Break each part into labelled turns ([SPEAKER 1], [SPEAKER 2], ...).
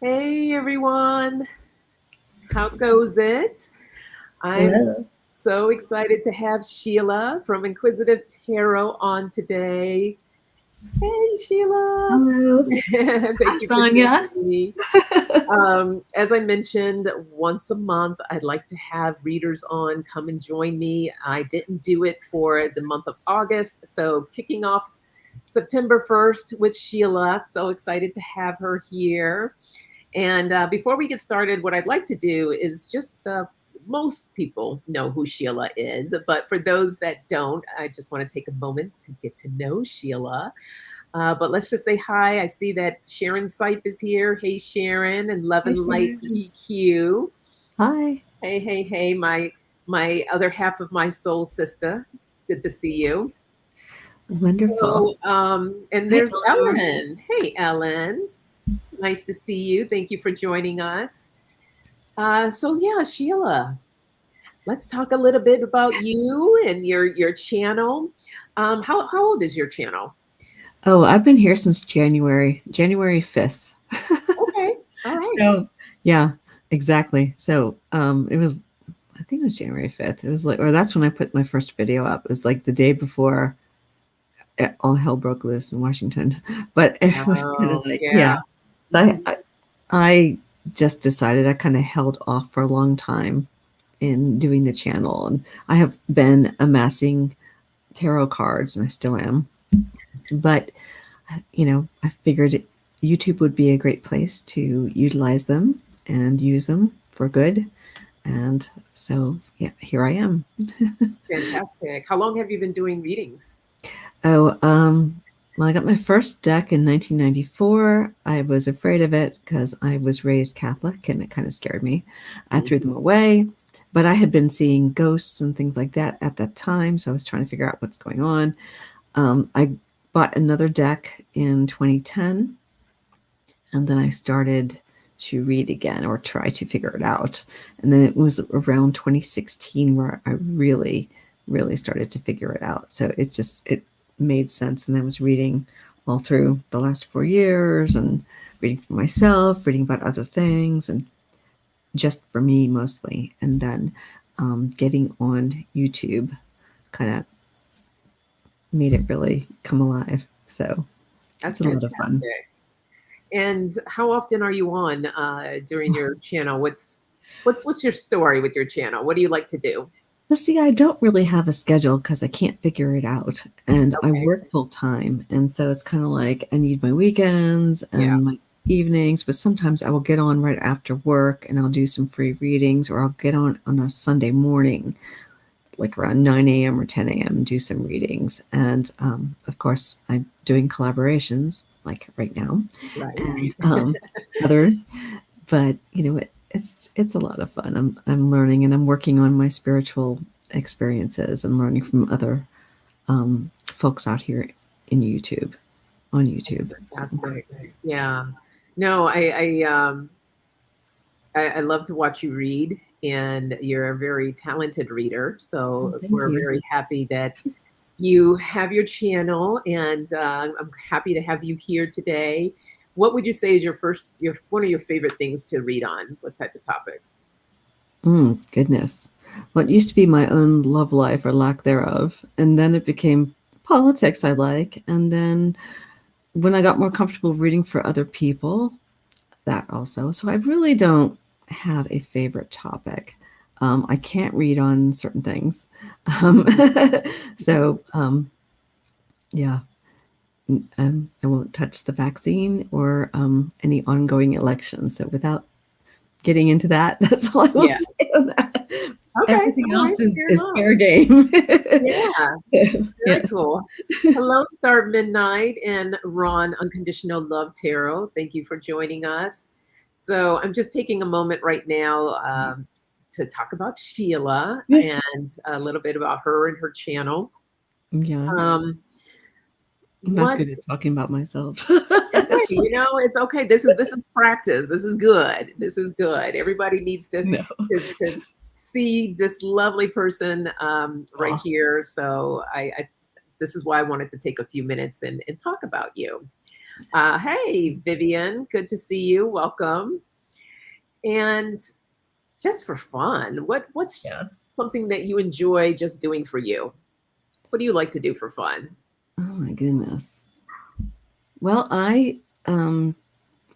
[SPEAKER 1] Hey everyone, how goes it? I'm
[SPEAKER 2] Hello.
[SPEAKER 1] so excited to have Sheila from Inquisitive Tarot on today. Hey Sheila,
[SPEAKER 2] Hello. Hi,
[SPEAKER 1] thank you for
[SPEAKER 2] Sonia.
[SPEAKER 1] joining me. As I mentioned, once a month, I'd like to have readers on come and join me. I didn't do it for the month of August, so kicking off September 1st with Sheila. So excited to have her here. And before we get started, what I'd like to do is just most people know who Sheila is, but for those that don't, I just want to take a moment to get to know Sheila. But let's just say hi. I see that Sharon Sipe is here. Hey, Sharon, and Love
[SPEAKER 2] Hi,
[SPEAKER 1] and Light
[SPEAKER 2] Sharon.
[SPEAKER 1] EQ.
[SPEAKER 2] Hi.
[SPEAKER 1] Hey, hey, hey, my other half of my soul sister. Good to see you.
[SPEAKER 2] Wonderful.
[SPEAKER 1] So, and
[SPEAKER 2] Hi,
[SPEAKER 1] there's
[SPEAKER 2] Eleanor.
[SPEAKER 1] Ellen. Hey, Ellen. Nice to see you. Thank you for joining us. So yeah, Sheila, let's talk a little bit about you and your channel. How old is your channel?
[SPEAKER 2] Oh, I've been here since January 5th.
[SPEAKER 1] Okay, all right.
[SPEAKER 2] So, yeah, exactly. So, I think it was January 5th. It was like, or that's when I put my first video up. It was like the day before all hell broke loose in Washington. But it was kind of
[SPEAKER 1] Oh
[SPEAKER 2] like,
[SPEAKER 1] yeah.
[SPEAKER 2] yeah. I just decided I kind of held off for a long time in doing the channel. And I have been amassing tarot cards, and I still am. But, I figured YouTube would be a great place to utilize them and use them for good. And so, yeah, here I am.
[SPEAKER 1] Fantastic. How long have you been doing readings?
[SPEAKER 2] Oh, well, I got my first deck in 1994. I was afraid of it because I was raised Catholic and it kind of scared me. I threw them
[SPEAKER 1] Mhm.
[SPEAKER 2] away, but I had been seeing ghosts and things like that at that time. So I was trying to figure out what's going on. I bought another deck in 2010, and then I started to read again or try to figure it out. And then it was around 2016 where I really, really started to figure it out. So it made sense. And I was reading all through the last 4 years and reading for myself, reading about other things, and just for me mostly. And then getting on YouTube kind of made it really come alive. So
[SPEAKER 1] That's
[SPEAKER 2] it's a lot of fun.
[SPEAKER 1] fantastic. And how often are you on during your channel? What's your story with your channel? What do you like to do?
[SPEAKER 2] Well, see, I don't really have a schedule because I can't figure it out. And I
[SPEAKER 1] Okay.
[SPEAKER 2] work full time. And so it's kind of like I need my weekends
[SPEAKER 1] Yeah.
[SPEAKER 2] and my evenings, but sometimes I will get on right after work and I'll do some free readings, or I'll get on a Sunday morning, like around 9 a.m. or 10 a.m., and do some readings. And of course, I'm doing collaborations like right now
[SPEAKER 1] Right.
[SPEAKER 2] and others. But it's a lot of fun. I'm learning and I'm working on my spiritual experiences and learning from other folks out here in YouTube on
[SPEAKER 1] That's
[SPEAKER 2] YouTube. So
[SPEAKER 1] fantastic. Yeah. No, I love to watch you read, and you're a very talented reader. So
[SPEAKER 2] thank
[SPEAKER 1] we're
[SPEAKER 2] you.
[SPEAKER 1] very happy that you have your channel, and I'm happy to have you here today. What would you say is your one of your favorite things to read on? What type of topics?
[SPEAKER 2] Goodness. Well, it used to be my own love life or lack thereof, and then it became politics I like, and then when I got more comfortable reading for other people, that also. So I really don't have a favorite topic. I can't read on certain things. Um, so, yeah, I won't touch the vaccine or any ongoing elections. So, without getting into that, that's all I will
[SPEAKER 1] Yeah.
[SPEAKER 2] say on that.
[SPEAKER 1] Okay.
[SPEAKER 2] Everything
[SPEAKER 1] All right.
[SPEAKER 2] else is,
[SPEAKER 1] Fair
[SPEAKER 2] is
[SPEAKER 1] enough.
[SPEAKER 2] fair game.
[SPEAKER 1] Yeah.
[SPEAKER 2] So,
[SPEAKER 1] Very
[SPEAKER 2] yes.
[SPEAKER 1] cool. Hello, Star Midnight and Ron Unconditional Love Tarot. Thank you for joining us. So I'm just taking a moment right now to talk about Sheila and a little bit about her and her channel.
[SPEAKER 2] Yeah,
[SPEAKER 1] Um,
[SPEAKER 2] I'm not
[SPEAKER 1] what
[SPEAKER 2] good at talking about myself.
[SPEAKER 1] Hey,
[SPEAKER 2] It's like,
[SPEAKER 1] it's okay. This is practice. This is good. This is good. Everybody needs
[SPEAKER 2] no.
[SPEAKER 1] to see this lovely person right
[SPEAKER 2] Oh,
[SPEAKER 1] here. So I this is why I wanted to take a few minutes and talk about you. Hey, Vivian, good to see you. Welcome. And just for fun, what's
[SPEAKER 2] Yeah.
[SPEAKER 1] something that you enjoy just doing for you? What do you like to do for fun?
[SPEAKER 2] Oh my goodness. Well, I am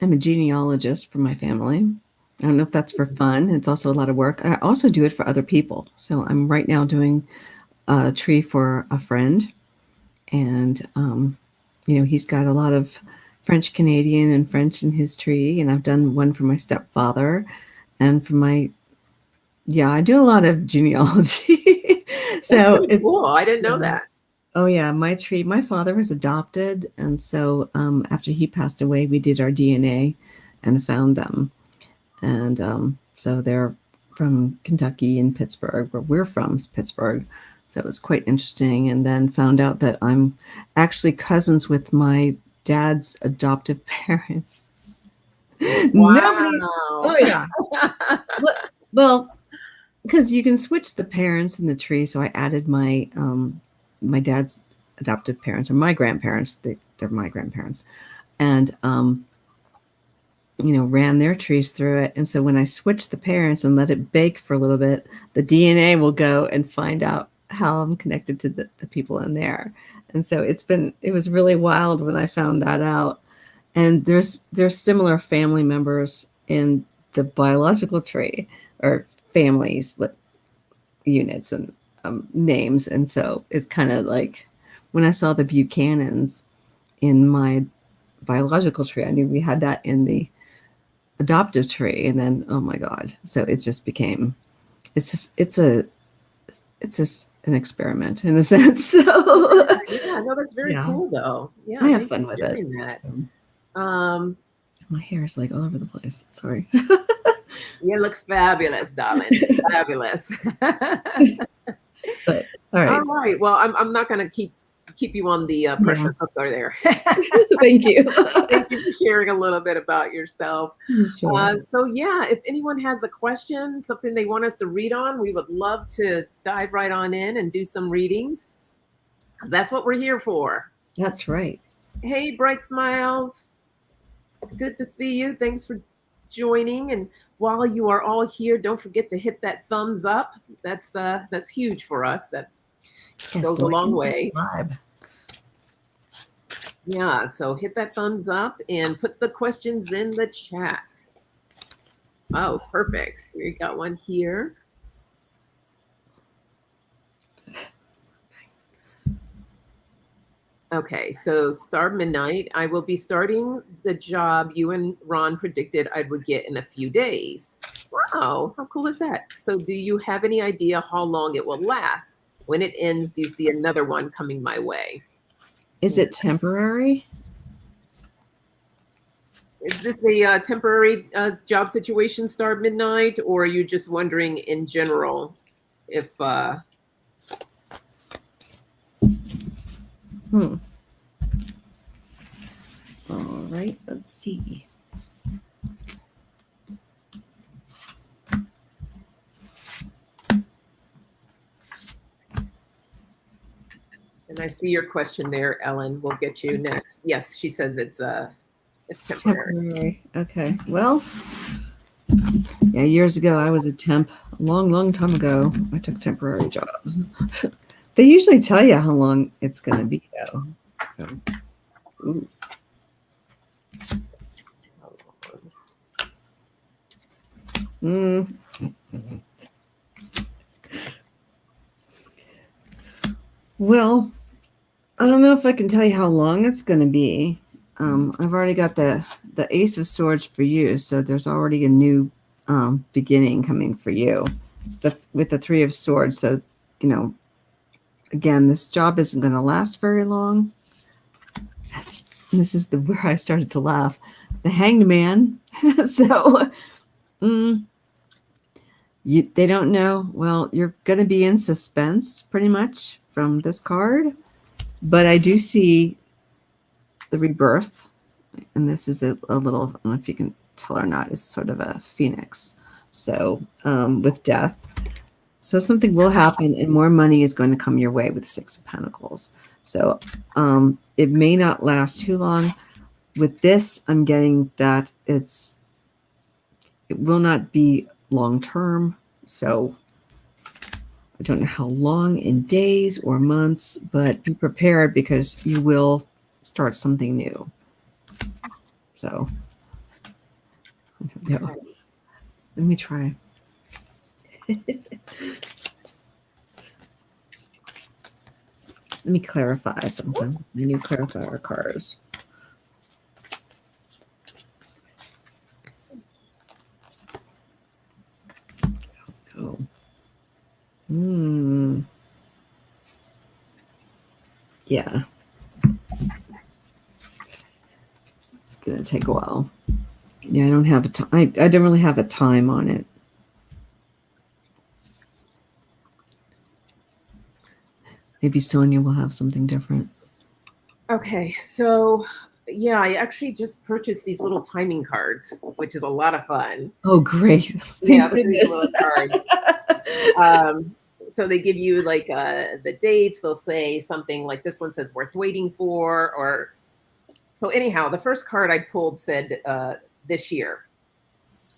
[SPEAKER 2] a genealogist for my family. I don't know if that's for fun. It's also a lot of work. I also do it for other people. So I'm right now doing a tree for a friend, and he's got a lot of French Canadian and French in his tree, and I've done one for my stepfather, and for my I do a lot of genealogy.
[SPEAKER 1] That's
[SPEAKER 2] So
[SPEAKER 1] really
[SPEAKER 2] it's
[SPEAKER 1] cool. I didn't know
[SPEAKER 2] yeah.
[SPEAKER 1] that.
[SPEAKER 2] Oh yeah, my tree. My father was adopted, and so after he passed away, we did our DNA and found them, and so they're from Kentucky and Pittsburgh, where we're from, Pittsburgh. So it was quite interesting, and then found out that I'm actually cousins with my dad's adoptive parents. Nobody.
[SPEAKER 1] Wow.
[SPEAKER 2] Oh yeah. Well, because you can switch the parents in the tree, so I added my dad's adoptive parents or my grandparents. They're my grandparents, and ran their trees through it. And so when I switch the parents and let it bake for a little bit, the DNA will go and find out how I'm connected to the people in there. And so it was really wild when I found that out. And there's similar family members in the biological tree, or families, units, and names. And so it's kind of like when I saw the Buchanans in my biological tree, I knew we had that in the adoptive tree. And then, oh my God. So it just became, it's just an experiment in a sense. So
[SPEAKER 1] Yeah, no, that's very
[SPEAKER 2] yeah,
[SPEAKER 1] cool though.
[SPEAKER 2] I
[SPEAKER 1] Yeah,
[SPEAKER 2] have
[SPEAKER 1] thanks
[SPEAKER 2] fun
[SPEAKER 1] for
[SPEAKER 2] with it.
[SPEAKER 1] sharing that.
[SPEAKER 2] So
[SPEAKER 1] Um,
[SPEAKER 2] my hair is like all over the place. Sorry.
[SPEAKER 1] you look fabulous, darling. Fabulous.
[SPEAKER 2] But all
[SPEAKER 1] All
[SPEAKER 2] right.
[SPEAKER 1] right. Well, I'm not going to keep you on the
[SPEAKER 2] Yeah.
[SPEAKER 1] pressure cooker there.
[SPEAKER 2] Thank you.
[SPEAKER 1] Thank you for sharing a little bit about yourself.
[SPEAKER 2] Sure.
[SPEAKER 1] So yeah, if anyone has a question, something they want us to read on, we would love to dive right on in and do some readings. 'Cause that's what we're here for.
[SPEAKER 2] That's right.
[SPEAKER 1] Hey, Bright Smiles. Good to see you. Thanks for joining. And while you are all here, don't forget to hit that thumbs up. That's huge for us. That
[SPEAKER 2] Yes,
[SPEAKER 1] goes a
[SPEAKER 2] like
[SPEAKER 1] long
[SPEAKER 2] and
[SPEAKER 1] way.
[SPEAKER 2] subscribe.
[SPEAKER 1] Yeah, so hit that thumbs up and put the questions in the chat. Oh, perfect. We got one here. Okay, so Star Midnight, I will be starting the job you and Ron predicted I would get in a few days. Wow, how cool is that? So do you have any idea how long it will last? When it ends, do you see another one coming my way?
[SPEAKER 2] Is it temporary?
[SPEAKER 1] Is this a temporary job situation, Star Midnight, or are you just wondering in general if
[SPEAKER 2] All right, let's see.
[SPEAKER 1] and I see your question there, Ellen. We'll get you next. Yes, she says it's temporary.
[SPEAKER 2] Temporary. Okay. Well, yeah, years ago I was a temp. A long, long time ago, I took temporary jobs. They usually tell you how long it's going to be, though. So, ooh. Mm. Well, I don't know if I can tell you how long it's going to be. I've already got the Ace of Swords for you, so there's already a new beginning coming for you. With the Three of Swords, so again, this job isn't going to last very long. And this is where I started to laugh. The Hanged Man. So, they don't know. Well, you're going to be in suspense pretty much from this card, but I do see the rebirth, and this is a little, I don't know if you can tell or not, it's sort of a phoenix. So with death. So something will happen and more money is going to come your way with Six of Pentacles. So it may not last too long, with this, I'm getting that it will not be long term. So I don't know how long in days or months, but be prepared because you will start something new. So yeah. Let me try. Let me clarify something. My new clarifier cards. Oh. Yeah. It's gonna take a while. Yeah, I don't have a time. I don't really have a time on it. Maybe Sonia will have something different.
[SPEAKER 1] Okay, so yeah, I actually just purchased these little timing cards, which is a lot of fun.
[SPEAKER 2] Oh, great.
[SPEAKER 1] Yeah,
[SPEAKER 2] Thank
[SPEAKER 1] they're these
[SPEAKER 2] goodness.
[SPEAKER 1] little cards. So they give you like the dates. They'll say something like this one says worth waiting for, or so anyhow, the first card I pulled said this year.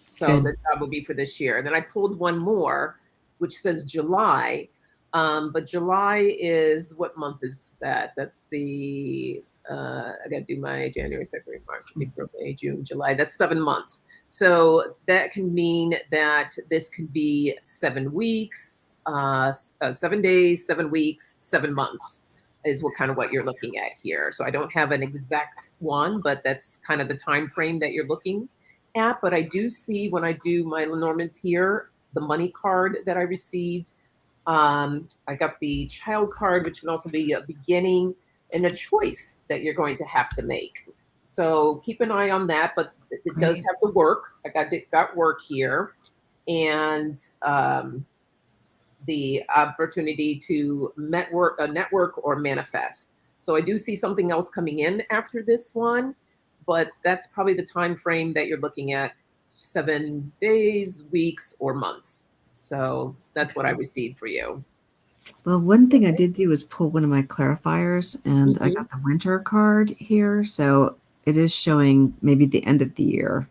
[SPEAKER 1] So
[SPEAKER 2] Good.
[SPEAKER 1] the job will be for this year. And then I pulled one more, which says July. But July is, what month is that? That's the, I got to do my January, February, March, April, May, June, July. That's 7 months. So that can mean that this could be 7 weeks, 7 days, 7 weeks, 7 months is what you're looking at here. So I don't have an exact one, but that's kind of the time frame that you're looking at. But I do see when I do my Lenormands here, the money card that I received. I got the child card, which can also be a beginning and a choice that you're going to have to make. So keep an eye on that. But it does have the work. I got work here, and the opportunity to network or manifest. So I do see something else coming in after this one, but that's probably the time frame that you're looking at: 7 days, weeks, or months. So that's what I received for you.
[SPEAKER 2] Well, one thing I did do was pull one of my clarifiers, and I got the winter card here. So it is showing maybe the end of the year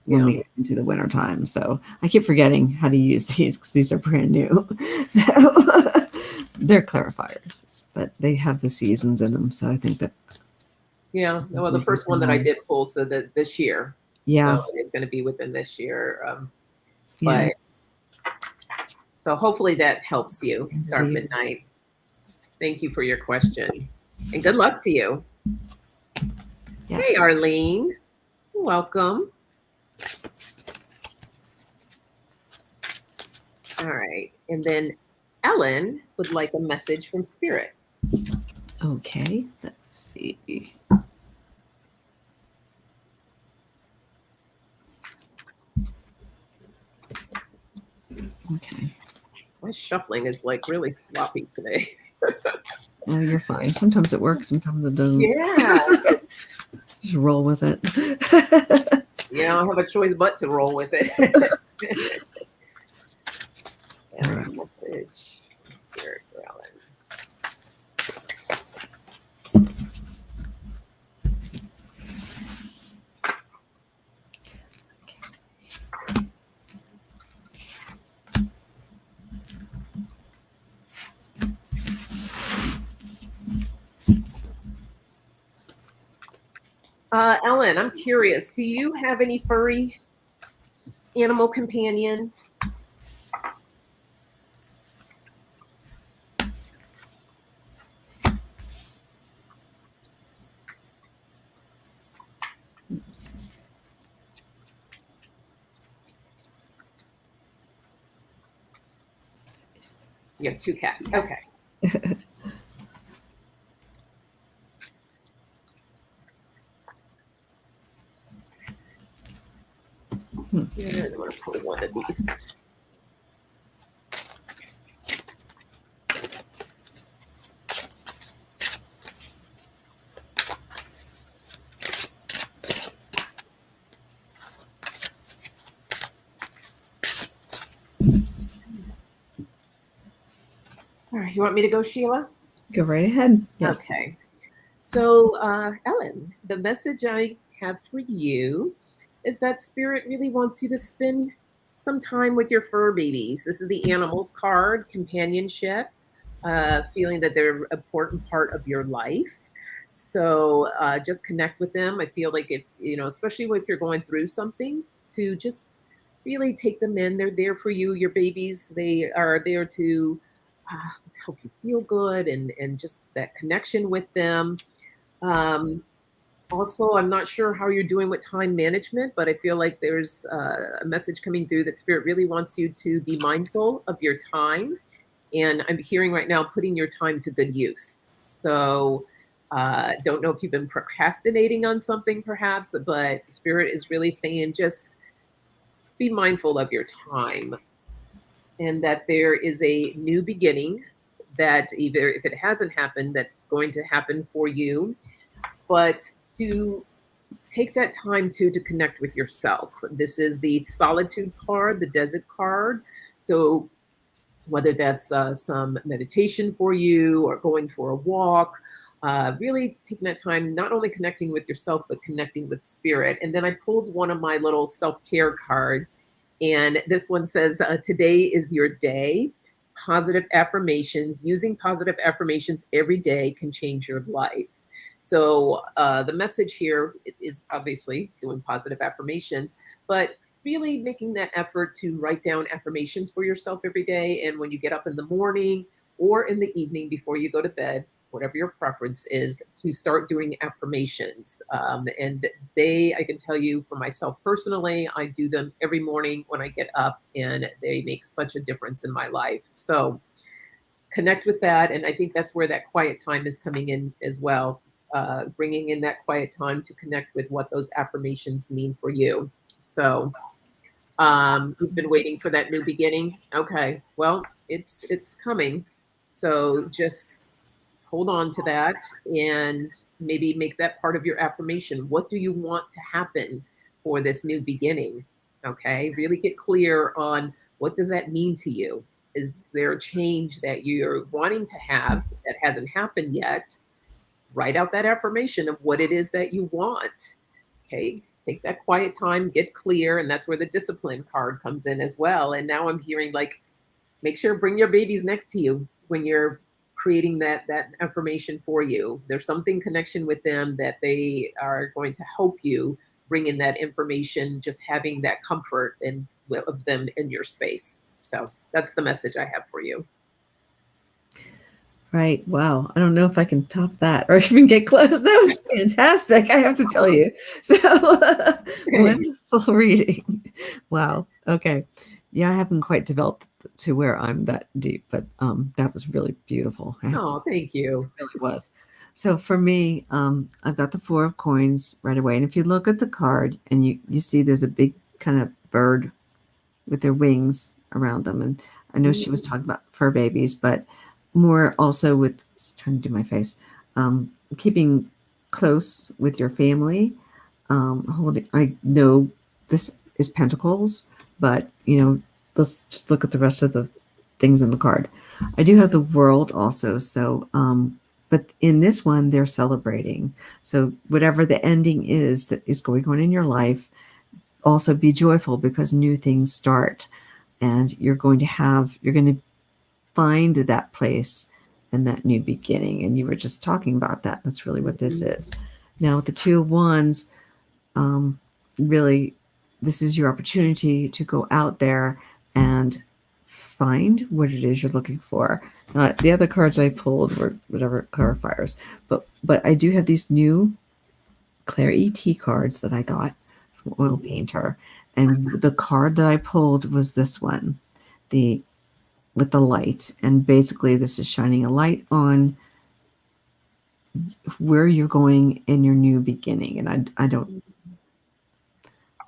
[SPEAKER 2] when we get into the winter time. So I keep forgetting how to use these because these are brand new. So they're clarifiers, but they have the seasons in them. So I think that.
[SPEAKER 1] Yeah. Well, the first one that I did pull said that this year.
[SPEAKER 2] Yeah.
[SPEAKER 1] So it's going to be within this year.
[SPEAKER 2] Yeah.
[SPEAKER 1] But so hopefully that helps you start midnight. Thank you for your question. And good luck to you.
[SPEAKER 2] Yes.
[SPEAKER 1] Hey, Arlene. Welcome. All right. And then Ellen would like a message from Spirit.
[SPEAKER 2] Okay. Let's see. Okay.
[SPEAKER 1] My shuffling is like really sloppy today.
[SPEAKER 2] Oh, you're fine. Sometimes it works, sometimes it doesn't.
[SPEAKER 1] Yeah.
[SPEAKER 2] Just roll with it.
[SPEAKER 1] Yeah, I don't have a choice but to roll with it. All right, message from Spirit for Ellen. Ellen, I'm curious. Do you have any furry animal companions? You have 2 cats. Okay. Yeah, I'm going to pull one of these. All right, you want me to go, Sheila?
[SPEAKER 2] Go right ahead. Yes.
[SPEAKER 1] Okay. So, Ellen, the message I have for you is that Spirit really wants you to spend some time with your fur babies. This is the animals card, companionship, feeling that they're an important part of your life. So just connect with them. I feel like if, especially if you're going through something, to just really take them in. They're there for you, your babies. They are there to help you feel good and just that connection with them. Also, I'm not sure how you're doing with time management, but I feel like there's a message coming through that Spirit really wants you to be mindful of your time. And I'm hearing right now putting your time to good use. So don't know if you've been procrastinating on something perhaps, but Spirit is really saying just be mindful of your time and that there is a new beginning that either if it hasn't happened, that's going to happen for you, but to take that time to connect with yourself. This is the solitude card, the desert card. So whether that's some meditation for you or going for a walk, really taking that time, not only connecting with yourself, but connecting with Spirit. And then I pulled one of my little self-care cards. And this one says, today is your day. Positive affirmations. Using positive affirmations every day can change your life. So the message here is obviously doing positive affirmations, but really making that effort to write down affirmations for yourself every day. And when you get up in the morning or in the evening before you go to bed, whatever your preference is, to start doing affirmations. And I can tell you for myself personally, I do them every morning when I get up, and they make such a difference in my life. So connect with that. And I think that's where that quiet time is coming in as well. Bringing in that quiet time to connect with what those affirmations mean for you. So you've been waiting for that new beginning. Okay, well, it's coming. So just hold on to that and maybe make that part of your affirmation. What do you want to happen for this new beginning? Okay, really get clear on what does that mean to you? Is there a change that you're wanting to have that hasn't happened yet? Write out that affirmation of what it is that you want. Okay, take that quiet time, get clear, and that's where the discipline card comes in as well. And now I'm hearing like, make sure bring your babies next to you when you're creating that affirmation for you. There's something connection with them that they are going to help you bring in that information, just having that comfort and of them in your space. So that's the message I have for you.
[SPEAKER 2] Right. Wow. I don't know if I can top that or even get close. That was fantastic. I have to tell you. So wonderful reading. Wow. Okay. Yeah, I haven't quite developed to where I'm that deep, but that was really beautiful.
[SPEAKER 1] Oh, thank you.
[SPEAKER 2] It really was. So for me, I've got the 4 of coins right away. And if you look at the card and you see there's a big kind of bird with their wings around them. And I know she was talking about fur babies, but more also with trying to do my face, keeping close with your family, holding. I know this is pentacles, but let's just look at the rest of the things in the card. I do have the world also, so but in this one they're celebrating. So whatever the ending is that is going on in your life, also be joyful because new things start, and you're going to find that place and that new beginning. And you were just talking about that. That's really what this is. Now with the 2 of Wands, really, this is your opportunity to go out there and find what it is you're looking for. The other cards I pulled were whatever clarifiers, but I do have these new Claire ET cards that I got from Oil Painter, and the card that I pulled was this one, with the light, and basically this is shining a light on where you're going in your new beginning. And I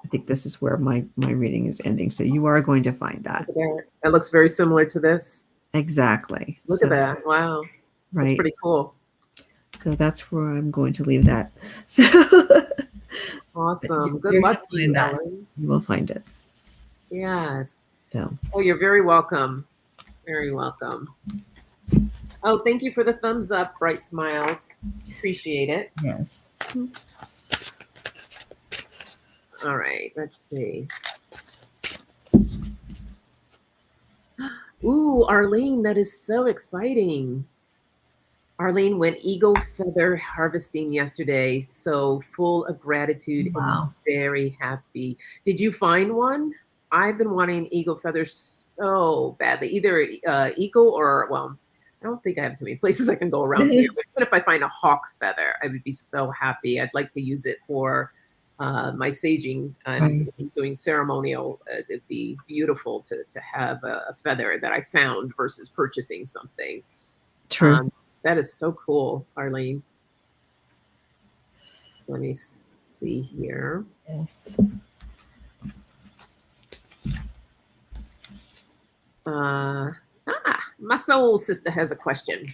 [SPEAKER 2] think this is where my reading is ending. So you are going to find that.
[SPEAKER 1] That looks very similar to this.
[SPEAKER 2] Exactly.
[SPEAKER 1] Look at that. Wow.
[SPEAKER 2] Right.
[SPEAKER 1] That's pretty cool.
[SPEAKER 2] So that's where I'm going to leave that. So
[SPEAKER 1] awesome. Good luck to you, Ellen.
[SPEAKER 2] You will find it.
[SPEAKER 1] Yes.
[SPEAKER 2] So.
[SPEAKER 1] Oh, you're very welcome. Very welcome. Oh, thank you for the thumbs up, Bright Smiles. Appreciate it.
[SPEAKER 2] Yes.
[SPEAKER 1] All right, let's see. Ooh, Arlene, that is so exciting. Arlene went eagle feather harvesting yesterday, so full of gratitude and
[SPEAKER 2] Wow.
[SPEAKER 1] very happy. Did you find one? I've been wanting eagle feathers so badly, either eagle or, well, I don't think I have too many places I can go around here, but even if I find a hawk feather, I would be so happy. I'd like to use it for my saging and
[SPEAKER 2] Right.
[SPEAKER 1] doing ceremonial. It'd be beautiful to have a feather that I found versus purchasing something.
[SPEAKER 2] True.
[SPEAKER 1] Um, that is so cool, Arlene. Let me see here.
[SPEAKER 2] Yes.
[SPEAKER 1] My soul sister has a question.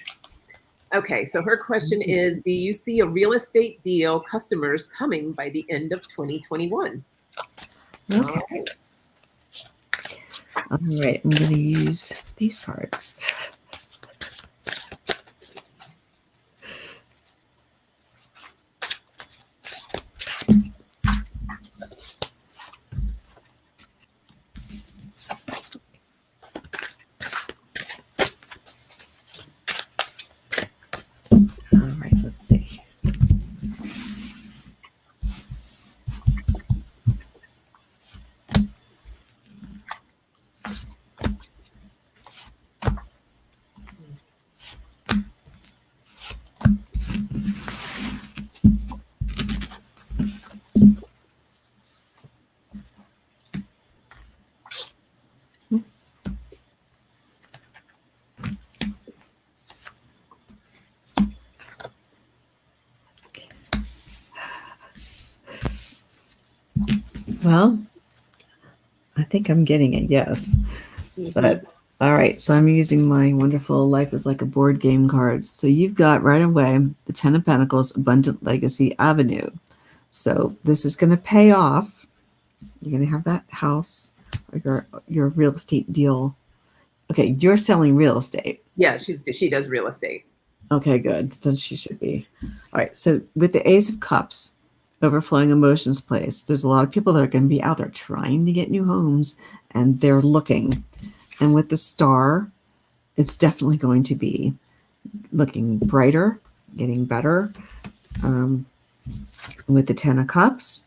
[SPEAKER 1] Okay, so her question is, do you see a real estate deal customers coming by the end of 2021?
[SPEAKER 2] Okay. All right. I'm going to use these cards. All right. Let's see. Well, I think I'm getting it. Yes. But all right, so I'm using my wonderful Life is Like a Board Game cards. So you've got right away the Ten of Pentacles, Abundant Legacy Avenue. So this is going to pay off. You're going to have that house or your real estate deal. Okay, you're selling real estate.
[SPEAKER 1] Yeah, she does real estate.
[SPEAKER 2] Okay, good. Then she should be. All right, so with the Ace of Cups, overflowing emotions place, there's a lot of people that are going to be out there trying to get new homes and they're looking. And with the Star, it's definitely going to be looking brighter, getting better. With the Ten of Cups,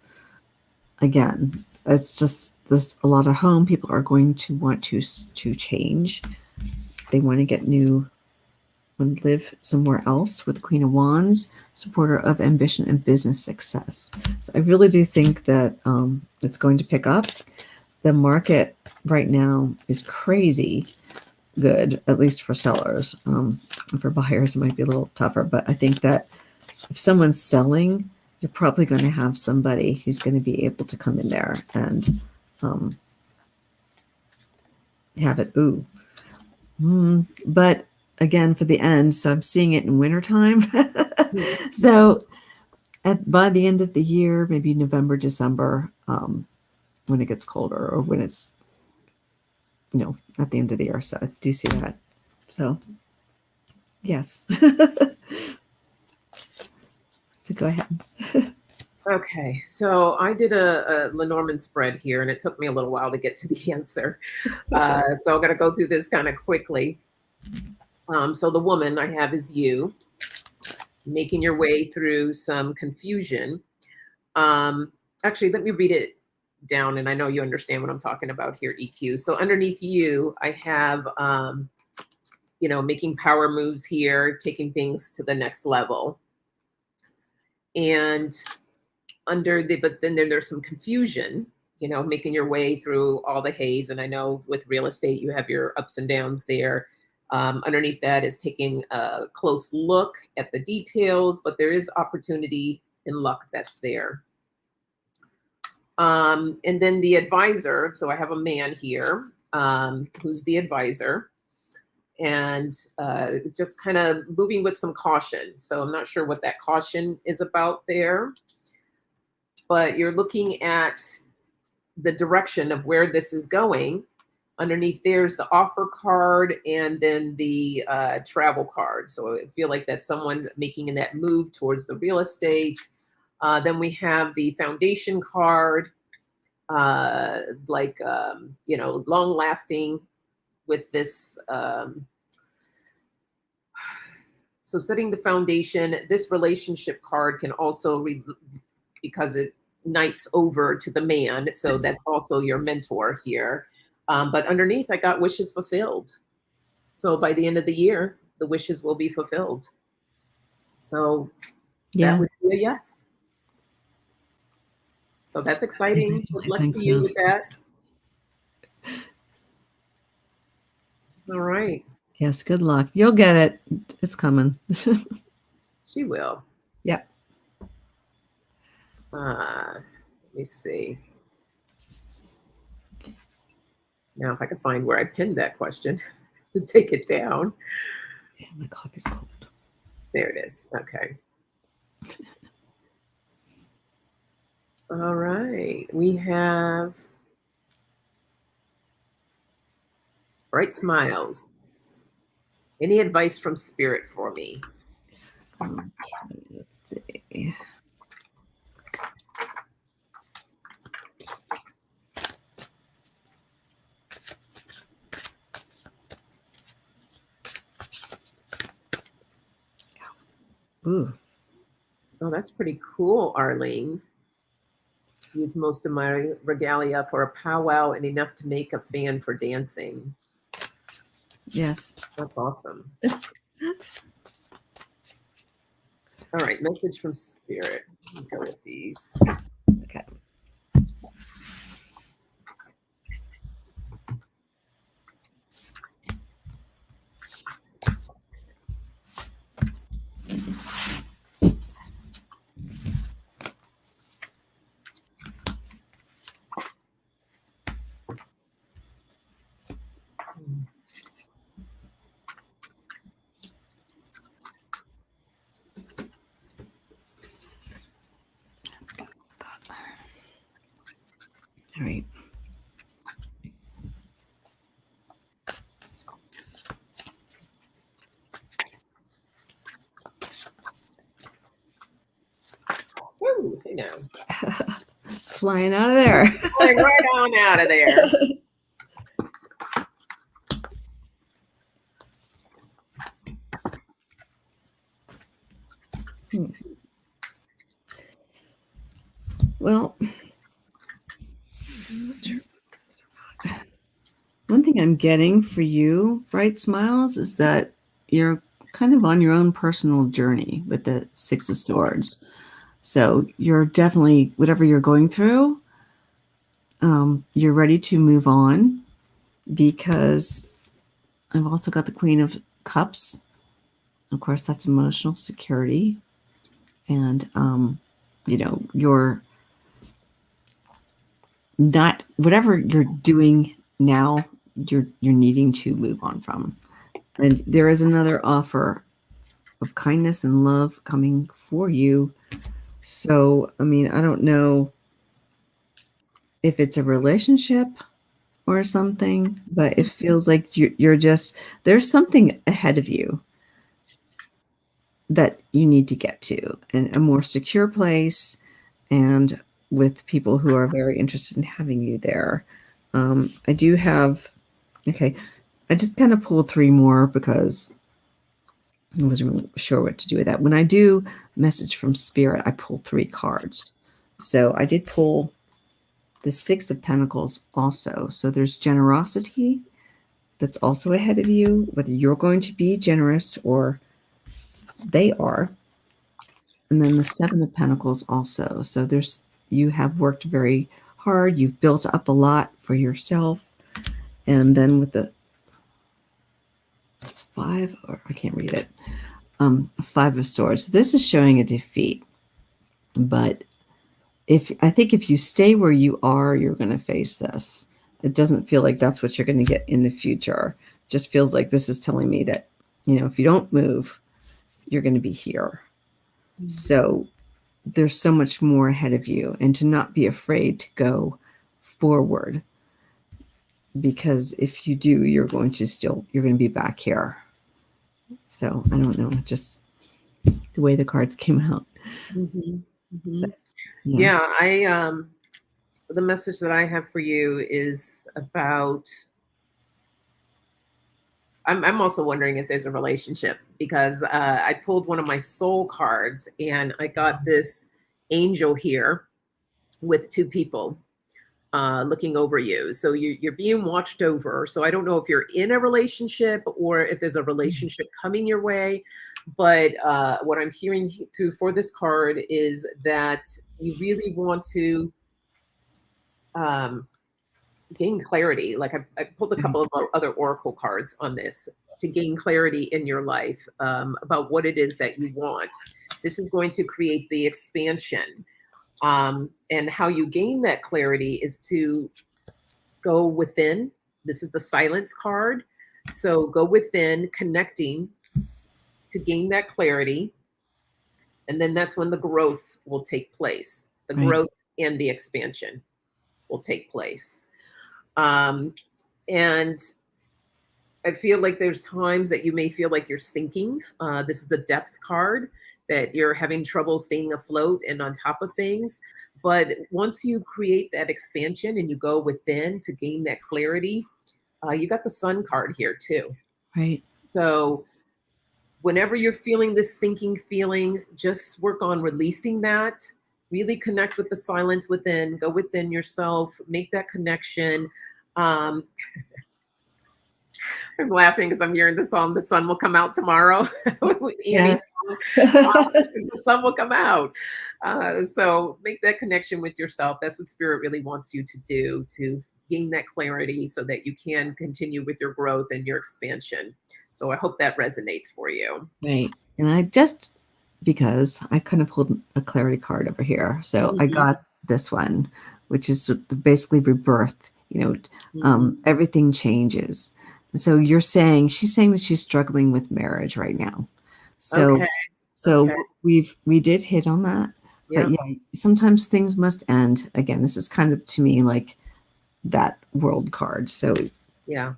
[SPEAKER 2] again, it's just a lot of home. People are going to want to change. They want to get new, want to live somewhere else. With the Queen of Wands, supporter of ambition and business success. So I really do think that it's going to pick up. The market right now is crazy good, at least for sellers. For buyers, it might be a little tougher, but I think that if someone's selling, you're probably going to have somebody who's going to be able to come in there and have it. But again, for the end, so I'm seeing it in wintertime. So by the end of the year, maybe November, December, when it gets colder or when it's, at the end of the year. So I do see that. So, yes. So go ahead.
[SPEAKER 1] Okay, so I did a Lenormand spread here, and it took me a little while to get to the answer. So I'm going to go through this kind of quickly. So the woman I have is you, making your way through some confusion. Actually, let me read it down, and I know you understand what I'm talking about here, EQ. So underneath you, I have, making power moves here, taking things to the next level. And but then there's some confusion, making your way through all the haze. And I know with real estate, you have your ups and downs there. Underneath that is taking a close look at the details, but there is opportunity and luck that's there. And then the advisor. So I have a man here who's the advisor, and just kind of moving with some caution. So I'm not sure what that caution is about there, but you're looking at the direction of where this is going. Underneath there's the offer card and then the travel card. So I feel like that's someone making that move towards the real estate. Then we have the foundation card. like, long lasting with this. So setting the foundation, this relationship card can also read, because it knights over to the man. So that's also your mentor here. But underneath, I got wishes fulfilled. So by the end of the year, the wishes will be fulfilled. So that would be a yes. So that's exciting. Good luck to you with that. All right.
[SPEAKER 2] Yes, good luck. You'll get it. It's coming.
[SPEAKER 1] She will.
[SPEAKER 2] Yep.
[SPEAKER 1] Let me see. Now, if I can find where I pinned that question to take it down.
[SPEAKER 2] Yeah, my coffee's cold.
[SPEAKER 1] There it is. Okay. All right. We have Bright Smiles. Any advice from Spirit for me?
[SPEAKER 2] Okay, let's see. Ooh.
[SPEAKER 1] Oh, that's pretty cool, Arlene. Use most of my regalia for a powwow and enough to make a fan for dancing.
[SPEAKER 2] Yes.
[SPEAKER 1] That's awesome. All right, message from Spirit. Let me go with these.
[SPEAKER 2] Okay. All right.
[SPEAKER 1] Woo, hey now.
[SPEAKER 2] Flying out of there.
[SPEAKER 1] Flying right on out of there.
[SPEAKER 2] Well, one thing I'm getting for you, Bright Smiles, is that you're kind of on your own personal journey with the Six of Swords. So you're definitely, whatever you're going through, you're ready to move on, because I've also got the Queen of Cups. Of course, that's emotional security. And, you're not, whatever you're doing now, you're needing to move on from. And there is another offer of kindness and love coming for you. So, I mean, I don't know if it's a relationship or something, but it feels like you're just, there's something ahead of you that you need to get to, and a more secure place, and with people who are very interested in having you there. I do have, okay, I just kind of pulled three more because I wasn't really sure what to do with that. When I do message from Spirit, I pull three cards. So I did pull the Six of Pentacles also. So there's generosity that's also ahead of you, whether you're going to be generous or they are. And then the Seven of Pentacles also. So you have worked very hard. You've built up a lot for yourself. And then with the five, or I can't read it. Five of Swords. This is showing a defeat. But I think if you stay where you are, you're going to face this. It doesn't feel like that's what you're going to get in the future. It just feels like this is telling me that, if you don't move, you're going to be here. Mm-hmm. So there's so much more ahead of you, and to not be afraid to go forward, because if you do, you're going to be back here. So I don't know, just the way the cards came out.
[SPEAKER 1] Mm-hmm. Mm-hmm.
[SPEAKER 2] But,
[SPEAKER 1] yeah, The message that I have for you is about. I'm also wondering if there's a relationship because I pulled one of my soul cards and I got this angel here with two people looking over you. So you're being watched over. So I don't know if you're in a relationship or if there's a relationship coming your way. But what I'm hearing through for this card is that you really want to um, gain clarity. Like I pulled a couple of other oracle cards on this to gain clarity in your life about what it is that you want. This is going to create the expansion. And how you gain that clarity is to go within. This is the silence card. So go within, connecting to gain that clarity. And then that's when the growth will take place. The
[SPEAKER 2] Right.
[SPEAKER 1] growth and the expansion will take place. And I feel like there's times that you may feel like you're sinking. This is the depth card, that you're having trouble staying afloat and on top of things. But once you create that expansion and you go within to gain that clarity, you got the sun card here too.
[SPEAKER 2] Right.
[SPEAKER 1] So whenever you're feeling this sinking feeling, just work on releasing that. Really connect with the silence within, go within yourself, make that connection. Um, I'm laughing because I'm hearing the song "The Sun Will Come Out Tomorrow." Annie's
[SPEAKER 2] Yes.
[SPEAKER 1] song, "The Sun Will Come Out." So make that connection with yourself. That's what Spirit really wants you to do, to gain that clarity so that you can continue with your growth and your expansion. So I hope that resonates for you.
[SPEAKER 2] Right. And I just, because I kind of pulled a clarity card over here. So I
[SPEAKER 1] Mhm,
[SPEAKER 2] got this one, which is basically rebirth.
[SPEAKER 1] mhm.
[SPEAKER 2] Everything changes. So she's saying that she's struggling with marriage right now. So,
[SPEAKER 1] Okay.
[SPEAKER 2] so
[SPEAKER 1] Okay.
[SPEAKER 2] we did hit on that, but
[SPEAKER 1] Yeah.
[SPEAKER 2] yeah, sometimes things must end. Again, this is kind of to me like that world card. So
[SPEAKER 1] Yeah.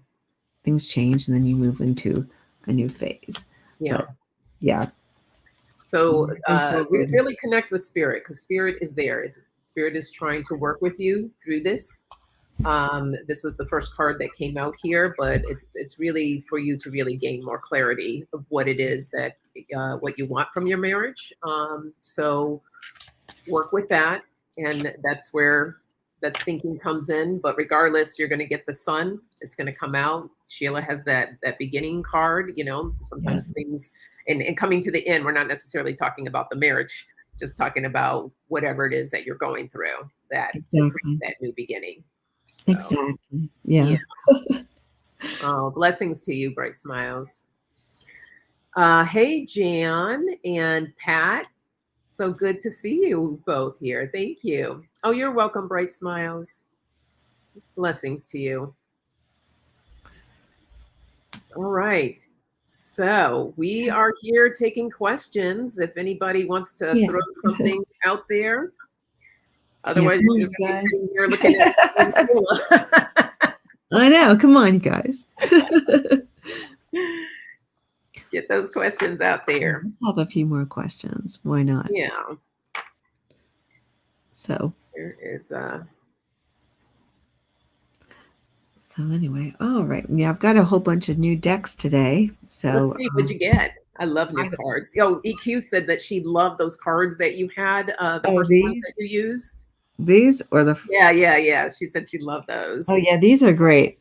[SPEAKER 2] things change and then you move into a new phase.
[SPEAKER 1] Yeah.
[SPEAKER 2] But yeah,
[SPEAKER 1] So
[SPEAKER 2] moving forward.
[SPEAKER 1] really connect with Spirit, because Spirit is there. Spirit is trying to work with you through this. This was the first card that came out here, but it's really for you to really gain more clarity of what it is that what you want from your marriage. So work with that, and that's where that thinking comes in. But regardless, you're going to get the sun. It's going to come out. Sheila has that beginning card. Sometimes
[SPEAKER 2] Yes,
[SPEAKER 1] things, and coming to the end, we're not necessarily talking about the marriage, just talking about whatever it is that you're going through, that to create
[SPEAKER 2] exactly.
[SPEAKER 1] that new beginning. So
[SPEAKER 2] Exactly.
[SPEAKER 1] yeah.
[SPEAKER 2] Yeah.
[SPEAKER 1] Oh, blessings to you, bright smiles. Hey, Jan and Pat. So good to see you both here. Thank you. Oh, you're welcome, bright smiles. Blessings to you. All right. So we are here taking questions. If anybody wants to
[SPEAKER 2] Yeah.
[SPEAKER 1] throw something out there,
[SPEAKER 2] Yeah.
[SPEAKER 1] otherwise
[SPEAKER 2] Come on,
[SPEAKER 1] you're
[SPEAKER 2] you
[SPEAKER 1] just gonna be
[SPEAKER 2] guys.
[SPEAKER 1] sitting here looking at me and Sheila.
[SPEAKER 2] I know. Come on, you guys.
[SPEAKER 1] Get those questions out there.
[SPEAKER 2] Let's have a few more questions. Why not?
[SPEAKER 1] Yeah.
[SPEAKER 2] So,
[SPEAKER 1] There is
[SPEAKER 2] so anyway, all right. Yeah, I've got a whole bunch of new decks today.
[SPEAKER 1] let's
[SPEAKER 2] So,
[SPEAKER 1] see what you get. I love new
[SPEAKER 2] I,
[SPEAKER 1] cards. Oh, EQ said that she loved those cards that you had, the
[SPEAKER 2] oh,
[SPEAKER 1] first ones that you used.
[SPEAKER 2] these or the,
[SPEAKER 1] Yeah, yeah, yeah. She said she loved
[SPEAKER 2] oh
[SPEAKER 1] those.
[SPEAKER 2] yeah, these are great.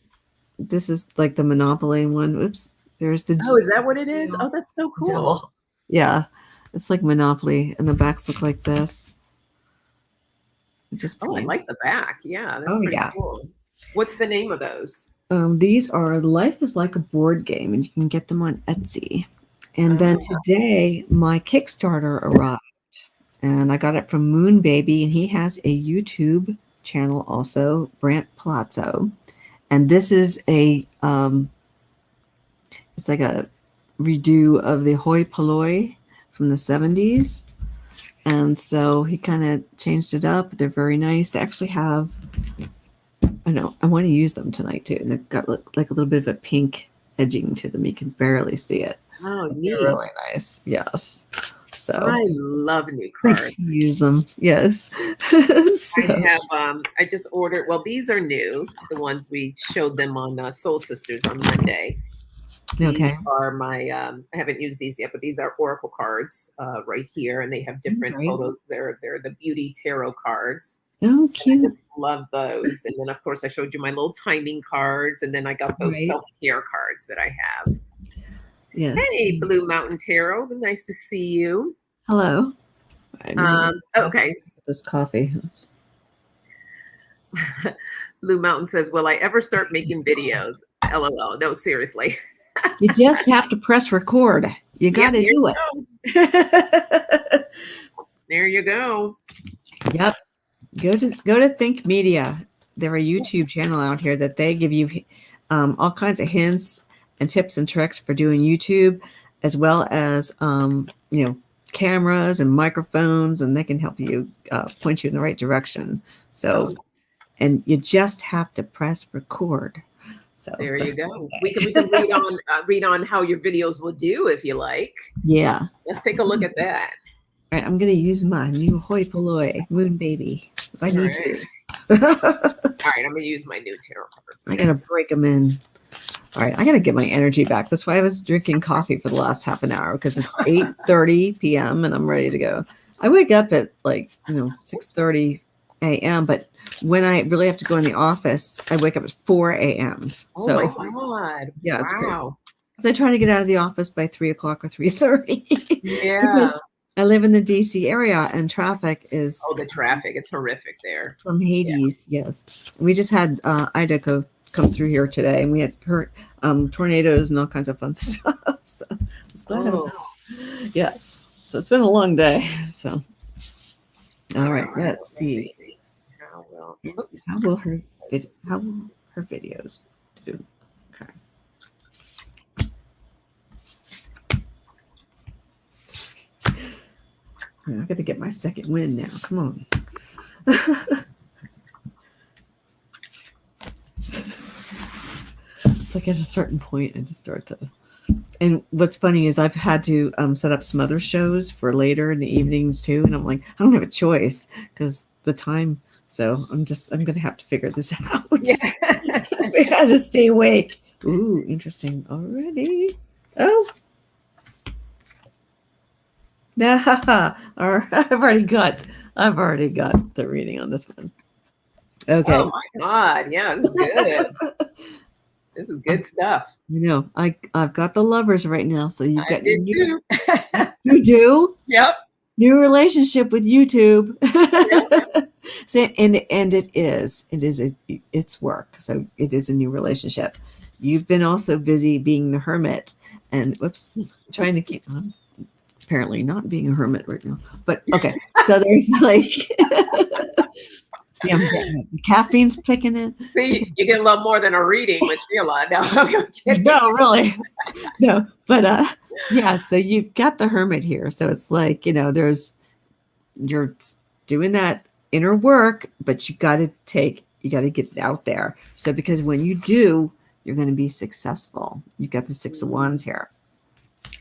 [SPEAKER 2] This is like the Monopoly one. Oops. There's the
[SPEAKER 1] Oh, is that what it is? Oh, that's so cool.
[SPEAKER 2] devil. Yeah. It's like Monopoly and the backs look like this. Just
[SPEAKER 1] Oh, I
[SPEAKER 2] plain.
[SPEAKER 1] like the back. Yeah, that's
[SPEAKER 2] Oh
[SPEAKER 1] pretty
[SPEAKER 2] yeah.
[SPEAKER 1] cool. What's the name of those?
[SPEAKER 2] These are Life is Like a Board Game, and you can get them on Etsy. And then
[SPEAKER 1] Oh,
[SPEAKER 2] today, my Kickstarter arrived, and I got it from Moon Baby, and he has a YouTube channel also, Brant Palazzo. And this is it's like a redo of the Hoi Polloi from the 70s. And so he kind of changed it up. They're very nice. They actually have, I know, I want to use them tonight too. And they've got like a little bit of a pink edging to them. You can barely see it.
[SPEAKER 1] oh,
[SPEAKER 2] They're
[SPEAKER 1] neat.
[SPEAKER 2] really nice. Yes. So
[SPEAKER 1] I love new
[SPEAKER 2] like
[SPEAKER 1] cards.
[SPEAKER 2] to use them. Yes.
[SPEAKER 1] I
[SPEAKER 2] So
[SPEAKER 1] have I just ordered, well, these are new, the ones we showed them on Soul Sisters on Monday. These
[SPEAKER 2] okay.
[SPEAKER 1] are my I haven't used these yet, but these are oracle cards right here, and they have different
[SPEAKER 2] Right.
[SPEAKER 1] photos. They're the beauty tarot cards.
[SPEAKER 2] Oh,
[SPEAKER 1] And I
[SPEAKER 2] cute.
[SPEAKER 1] just love those. And then of course I showed you my little timing cards, and then I got those
[SPEAKER 2] Right.
[SPEAKER 1] self-care cards that I have.
[SPEAKER 2] Yes.
[SPEAKER 1] Hey, Blue Mountain Tarot, nice to see you.
[SPEAKER 2] Hello. I'm gonna get
[SPEAKER 1] Okay.
[SPEAKER 2] this coffee.
[SPEAKER 1] Blue Mountain says, will I ever start making videos? LOL. No, seriously.
[SPEAKER 2] You just have to press record. You got
[SPEAKER 1] Yep,
[SPEAKER 2] to
[SPEAKER 1] here
[SPEAKER 2] do
[SPEAKER 1] you
[SPEAKER 2] it.
[SPEAKER 1] go. There you go.
[SPEAKER 2] Yep. Go to Think Media. They're a YouTube channel out here that they give you all kinds of hints and tips and tricks for doing YouTube, as well as cameras and microphones, and they can help you point you in the right direction. So, and you just have to press record. So
[SPEAKER 1] there you go. We can read on how your videos will do if you like.
[SPEAKER 2] Yeah.
[SPEAKER 1] Let's take a look at that.
[SPEAKER 2] All right, I'm going to use my new hoi polloi moon baby because I need to.
[SPEAKER 1] All right, I'm going to use my new tarot cards.
[SPEAKER 2] I got to break them in. All right, I got to get my energy back. That's why I was drinking coffee for the last half an hour, because it's 8:30 p.m. and I'm ready to go. I wake up at 6:30 a.m., but when I really have to go in the office, I wake up at 4 a.m.
[SPEAKER 1] Oh my God.
[SPEAKER 2] Yeah, it's crazy.
[SPEAKER 1] Wow.
[SPEAKER 2] Because I try to get out of the office by 3 o'clock or 3:30.
[SPEAKER 1] Yeah.
[SPEAKER 2] Because I live in the DC area and traffic is.
[SPEAKER 1] Oh, the traffic. It's horrific there.
[SPEAKER 2] From Hades, yeah. Yes. We just had Ida come through here today, and we had tornadoes and all kinds of fun stuff. So I was glad I was out. Yeah. So it's been a long day. So, all right, let's see. How will her videos do? Okay. I got to get my second win now. Come on. It's like at a certain point, I just start to. And what's funny is I've had to set up some other shows for later in the evenings too, and I'm like, I don't have a choice because the time. So I'm going to have to figure this out. Yeah. We had to stay awake. Ooh, interesting already. Oh. Nah, I've already got the reading on this one. Okay.
[SPEAKER 1] Oh my God. Yeah, this is good. This is good stuff.
[SPEAKER 2] You know, I've got the lovers right now, so you've got
[SPEAKER 1] I did too.
[SPEAKER 2] You do?
[SPEAKER 1] Yep.
[SPEAKER 2] New relationship with YouTube.
[SPEAKER 1] Yep.
[SPEAKER 2] So, and it's work. So it is a new relationship. You've been also busy being the hermit, and trying to keep on. Apparently not being a hermit right now, but okay. So there's see, I'm getting it. The caffeine's picking it.
[SPEAKER 1] See, you get a lot more than a reading with Sheila. No, I'm kidding.
[SPEAKER 2] No, really. No, but yeah, so you've got the hermit here. So it's like, you're doing that inner work, but you got to get it out there. So because when you do, you're going to be successful. You've got the 6 of Wands here.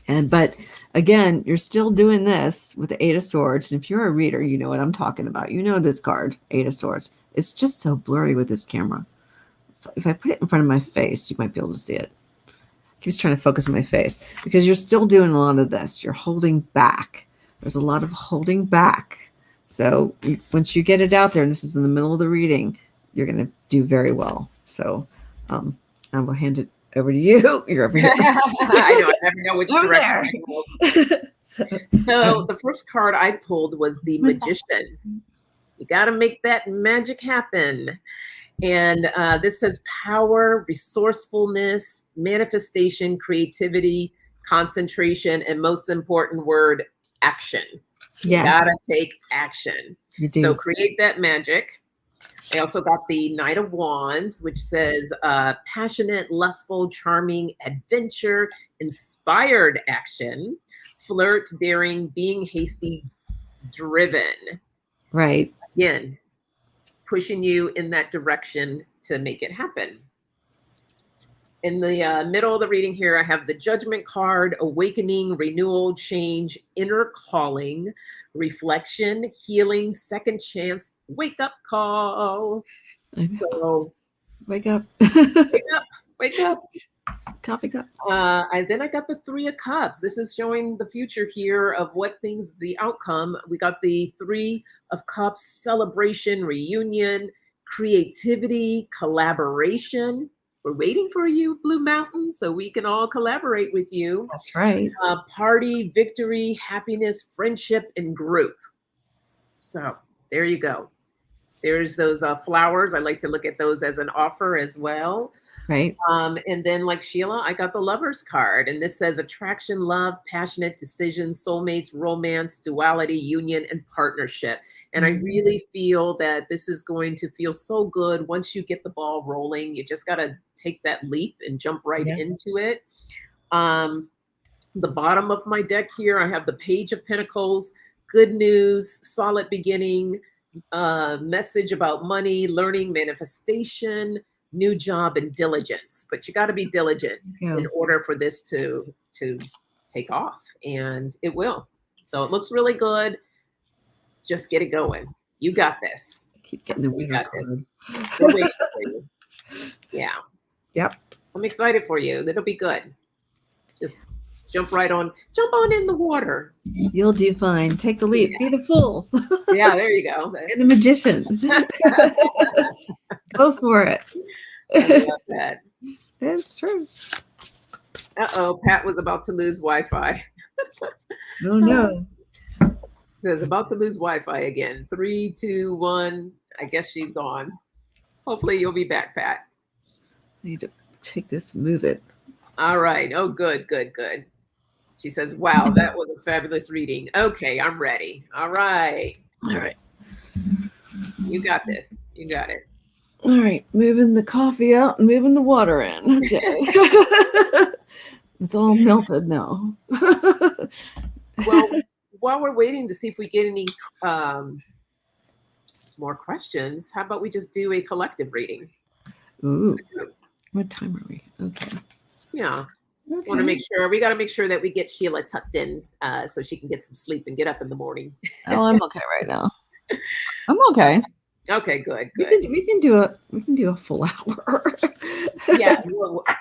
[SPEAKER 2] But again, you're still doing this with the 8 of Swords. And if you're a reader, you know what I'm talking about. You know this card, 8 of Swords. It's just so blurry with this camera. If I put it in front of my face, you might be able to see it. Keeps trying to focus on my face because you're still doing a lot of this. You're holding back. There's a lot of holding back. So once you get it out there, and this is in the middle of the reading, you're going to do very well. So I will hand it over to you. You're over here.
[SPEAKER 1] I know. I never know which direction I go. So the first card I pulled was the Magician. You got to make that magic happen. And this says power, resourcefulness, manifestation, creativity, concentration, and most important word, action. You gotta take action. You do. So create that magic. I also got the Knight of Wands, which says passionate, lustful, charming, adventure, inspired action, flirt, daring, being hasty, driven. Right. Again, pushing you in that direction to make it happen. In the middle of the reading here, I have the Judgment card, awakening, renewal, change, inner calling, reflection, healing, second chance, wake up call. So
[SPEAKER 2] wake up.
[SPEAKER 1] wake up, wake up.
[SPEAKER 2] Coffee cup.
[SPEAKER 1] And then I got the Three of Cups. This is showing the future here of what things, the outcome. We got the Three of Cups, celebration, reunion, creativity, collaboration. We're waiting for you, Blue Mountain, so we can all collaborate with you.
[SPEAKER 2] That's right.
[SPEAKER 1] Party, victory, happiness, friendship, and group. So there you go. There's those flowers. I like to look at those as an offer as well.
[SPEAKER 2] Right.
[SPEAKER 1] And then, like Sheila, I got the Lovers card, and this says attraction, love, passionate decisions, soulmates, romance, duality, union, and partnership. And I really feel that this is going to feel so good once you get the ball rolling. You just got to take that leap and jump right into it. The bottom of my deck here, I have the Page of Pentacles, good news, solid beginning, message about money, learning, manifestation, new job, and diligence. But you got to be diligent in order for this to take off, and it will. So it looks really good. Just get it going. You got this.
[SPEAKER 2] Keep getting the
[SPEAKER 1] You
[SPEAKER 2] winner
[SPEAKER 1] got
[SPEAKER 2] card.
[SPEAKER 1] this. We're waiting for you. Yeah.
[SPEAKER 2] Yep.
[SPEAKER 1] I'm excited for you. It'll be good. Just jump on in the water.
[SPEAKER 2] You'll do fine. Take the leap. Be the fool.
[SPEAKER 1] Yeah, there you go.
[SPEAKER 2] And the magician. Go for it.
[SPEAKER 1] I love that.
[SPEAKER 2] That's true.
[SPEAKER 1] Uh-oh, Pat was about to lose Wi-Fi.
[SPEAKER 2] Oh no.
[SPEAKER 1] She says about to lose Wi-Fi again. 3, 2, 1. I guess she's gone. Hopefully you'll be back, Pat.
[SPEAKER 2] I need to take this, move it.
[SPEAKER 1] All right. Oh, good. She says, wow, that was a fabulous reading. Okay, I'm ready. All right. You got this. You got it.
[SPEAKER 2] All right. Moving the coffee out and moving the water in. Okay. It's all melted now.
[SPEAKER 1] Well, while we're waiting to see if we get any more questions, how about we just do a collective reading?
[SPEAKER 2] Ooh. What time are we? Okay.
[SPEAKER 1] Yeah. Want to make sure, we got to make sure that we get Sheila tucked in so she can get some sleep and get up in the morning.
[SPEAKER 2] Oh, I'm okay right now. I'm okay.
[SPEAKER 1] Okay, good.
[SPEAKER 2] We can do a full hour.
[SPEAKER 1] Yeah,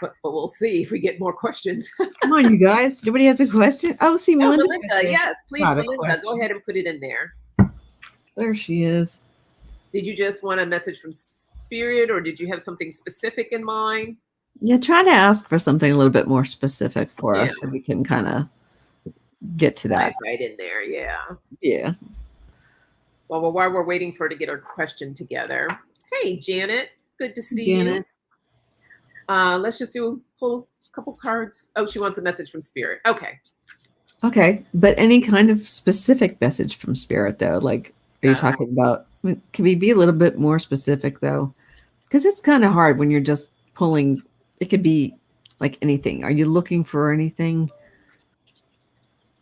[SPEAKER 1] but we'll see if we get more questions.
[SPEAKER 2] Come on, you guys. Nobody has a question? Oh, see, Melinda.
[SPEAKER 1] Yes, please, Melinda, go ahead and put it in there.
[SPEAKER 2] There she is.
[SPEAKER 1] Did you just want a message from Spirit, or did you have something specific in mind?
[SPEAKER 2] Yeah, try to ask for something a little bit more specific for us so we can kind of get to that.
[SPEAKER 1] Right in there, yeah.
[SPEAKER 2] Yeah.
[SPEAKER 1] Well, while we're waiting for her to get her question together. Hey, Janet. Good to see you. Let's just pull a couple cards. Oh, she wants a message from Spirit. Okay.
[SPEAKER 2] Okay. But any kind of specific message from Spirit, though? Like, are you talking about, can we be a little bit more specific, though? Because it's kind of hard when you're just pulling. It could be like anything. Are you looking for anything?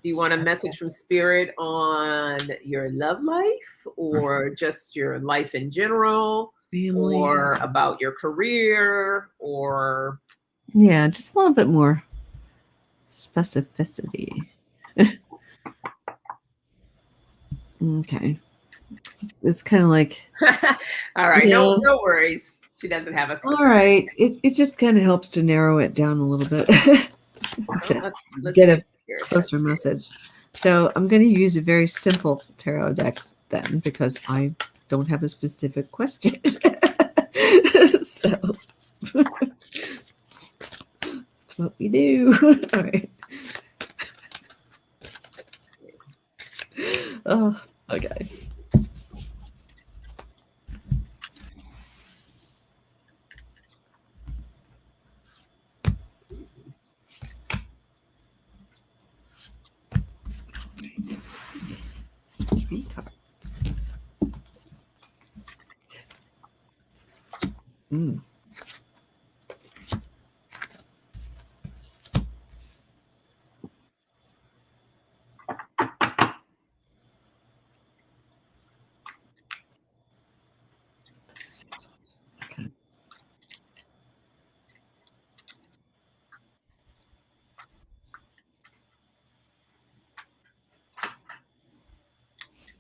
[SPEAKER 1] Do you want a message from Spirit on your love life, or just your life in general,
[SPEAKER 2] family,
[SPEAKER 1] or about your career, or?
[SPEAKER 2] Yeah, just a little bit more specificity. Okay. It's kind of like.
[SPEAKER 1] All right. No worries. She doesn't have a specific.
[SPEAKER 2] All right. It just kind of helps to narrow it down a little bit.
[SPEAKER 1] Let's
[SPEAKER 2] get a closer message. So I'm going to use a very simple tarot deck then, because I don't have a specific question. So that's what we do. All right. Oh, okay. Three cards.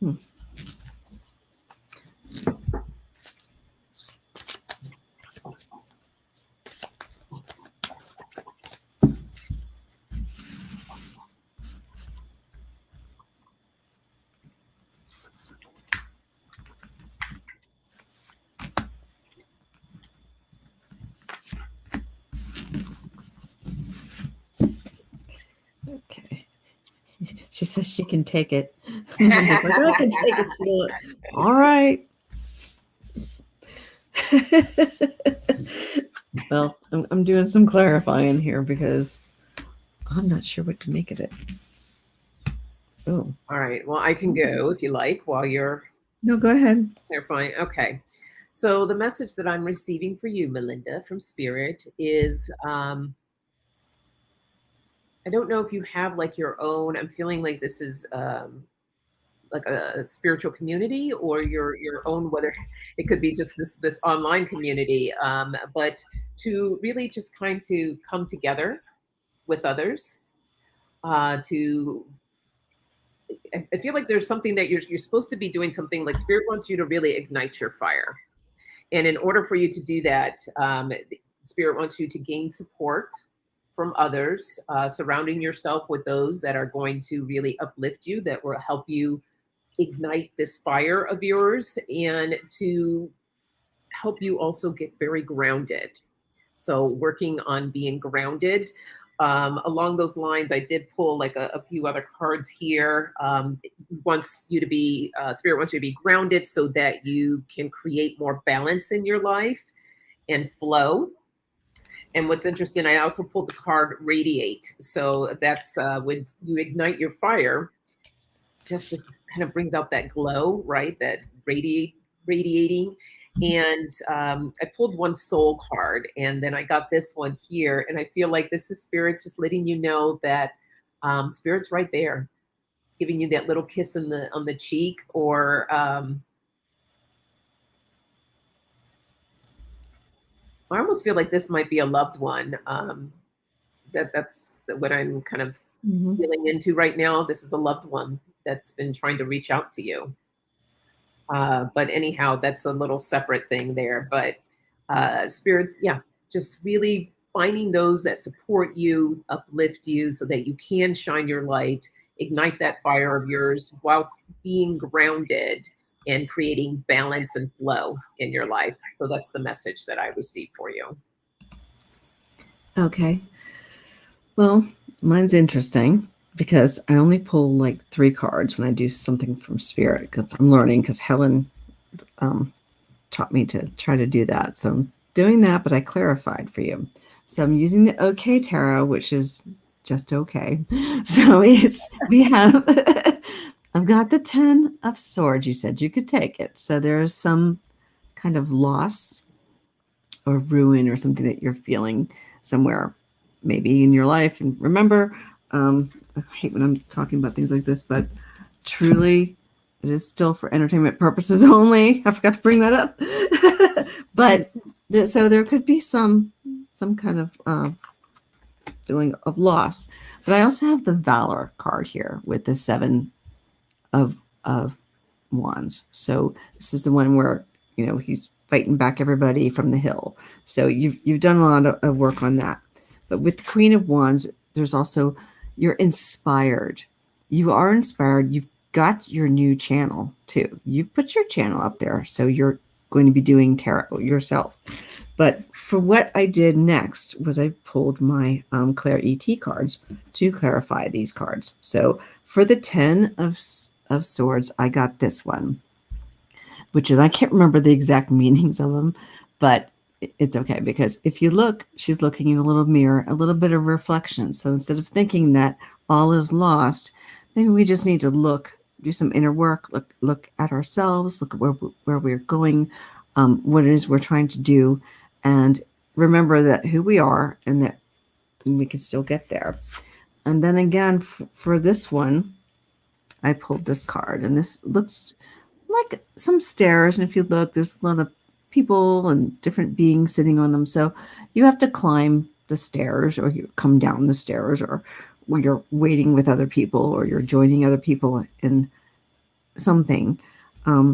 [SPEAKER 2] Hmm. Okay. She says she can take it. Linda's like, I can take it, Sheila. All right. Well, I'm doing some clarifying here because I'm not sure what to make of it. Oh,
[SPEAKER 1] All right. Well, I can go if you like while you're
[SPEAKER 2] no, go ahead.
[SPEAKER 1] clarifying. Okay. So the message that I'm receiving for you, Melinda, from Spirit is I don't know if you have like your own, I'm feeling like this is like a spiritual community or your own, whether it could be just this online community, but to really just kind to come together with others, to I feel like there's something that you're supposed to be doing, something like Spirit wants you to really ignite your fire. And in order for you to do that, Spirit wants you to gain support from others, surrounding yourself with those that are going to really uplift you, that will help you ignite this fire of yours, and to help you also get very grounded. So, working on being grounded. Along those lines, I did pull like a few other cards here. Wants you to be, Spirit wants you to be grounded so that you can create more balance in your life and flow. And what's interesting, I also pulled the card Radiate. So that's when you ignite your fire, just this kind of brings out that glow, right? That radiating. And I pulled one soul card, and then I got this one here, and I feel like this is Spirit just letting you know that Spirit's right there, giving you that little kiss in the on the cheek, or I almost feel like this might be a loved one. That's what I'm kind of feeling into right now. This is a loved one that's been trying to reach out to you. But anyhow, that's a little separate thing there. But spirits, yeah, just really finding those that support you, uplift you, so that you can shine your light, ignite that fire of yours whilst being grounded and creating balance and flow in your life. So that's the message that I received for you.
[SPEAKER 2] Okay. Well, mine's interesting because I only pull like 3 cards when I do something from Spirit because I'm learning, because Helen taught me to try to do that. So I'm doing that, but I clarified for you. So I'm using the OK Tarot, which is just okay. So we have, I've got the 10 of Swords. You said you could take it. So there's some kind of loss or ruin or something that you're feeling somewhere, maybe in your life. And remember, I hate when I'm talking about things like this, but truly, it is still for entertainment purposes only. I forgot to bring that up. But so there could be some kind of feeling of loss. But I also have the Valor card here with the 7 of Wands. So this is the one where, he's fighting back everybody from the hill. So you've done a lot of work on that. But with the Queen of Wands, there's also, you're inspired. You are inspired. You've got your new channel too. You put your channel up there. So you're going to be doing tarot yourself. But for what I did next was I pulled my Claire ET cards to clarify these cards. So for the 10 of Swords, I got this one, which is, I can't remember the exact meanings of them, but it's okay, because if you look, she's looking in a little mirror, a little bit of reflection. So instead of thinking that all is lost, maybe we just need to do some inner work, look at ourselves, look at where we're going, what it is we're trying to do, and remember that who we are and that we can still get there. And then again, for this one, I pulled this card, and this looks like some stairs. And if you look, there's a lot of people and different beings sitting on them. So you have to climb the stairs, or you come down the stairs, or you're waiting with other people, or you're joining other people in something.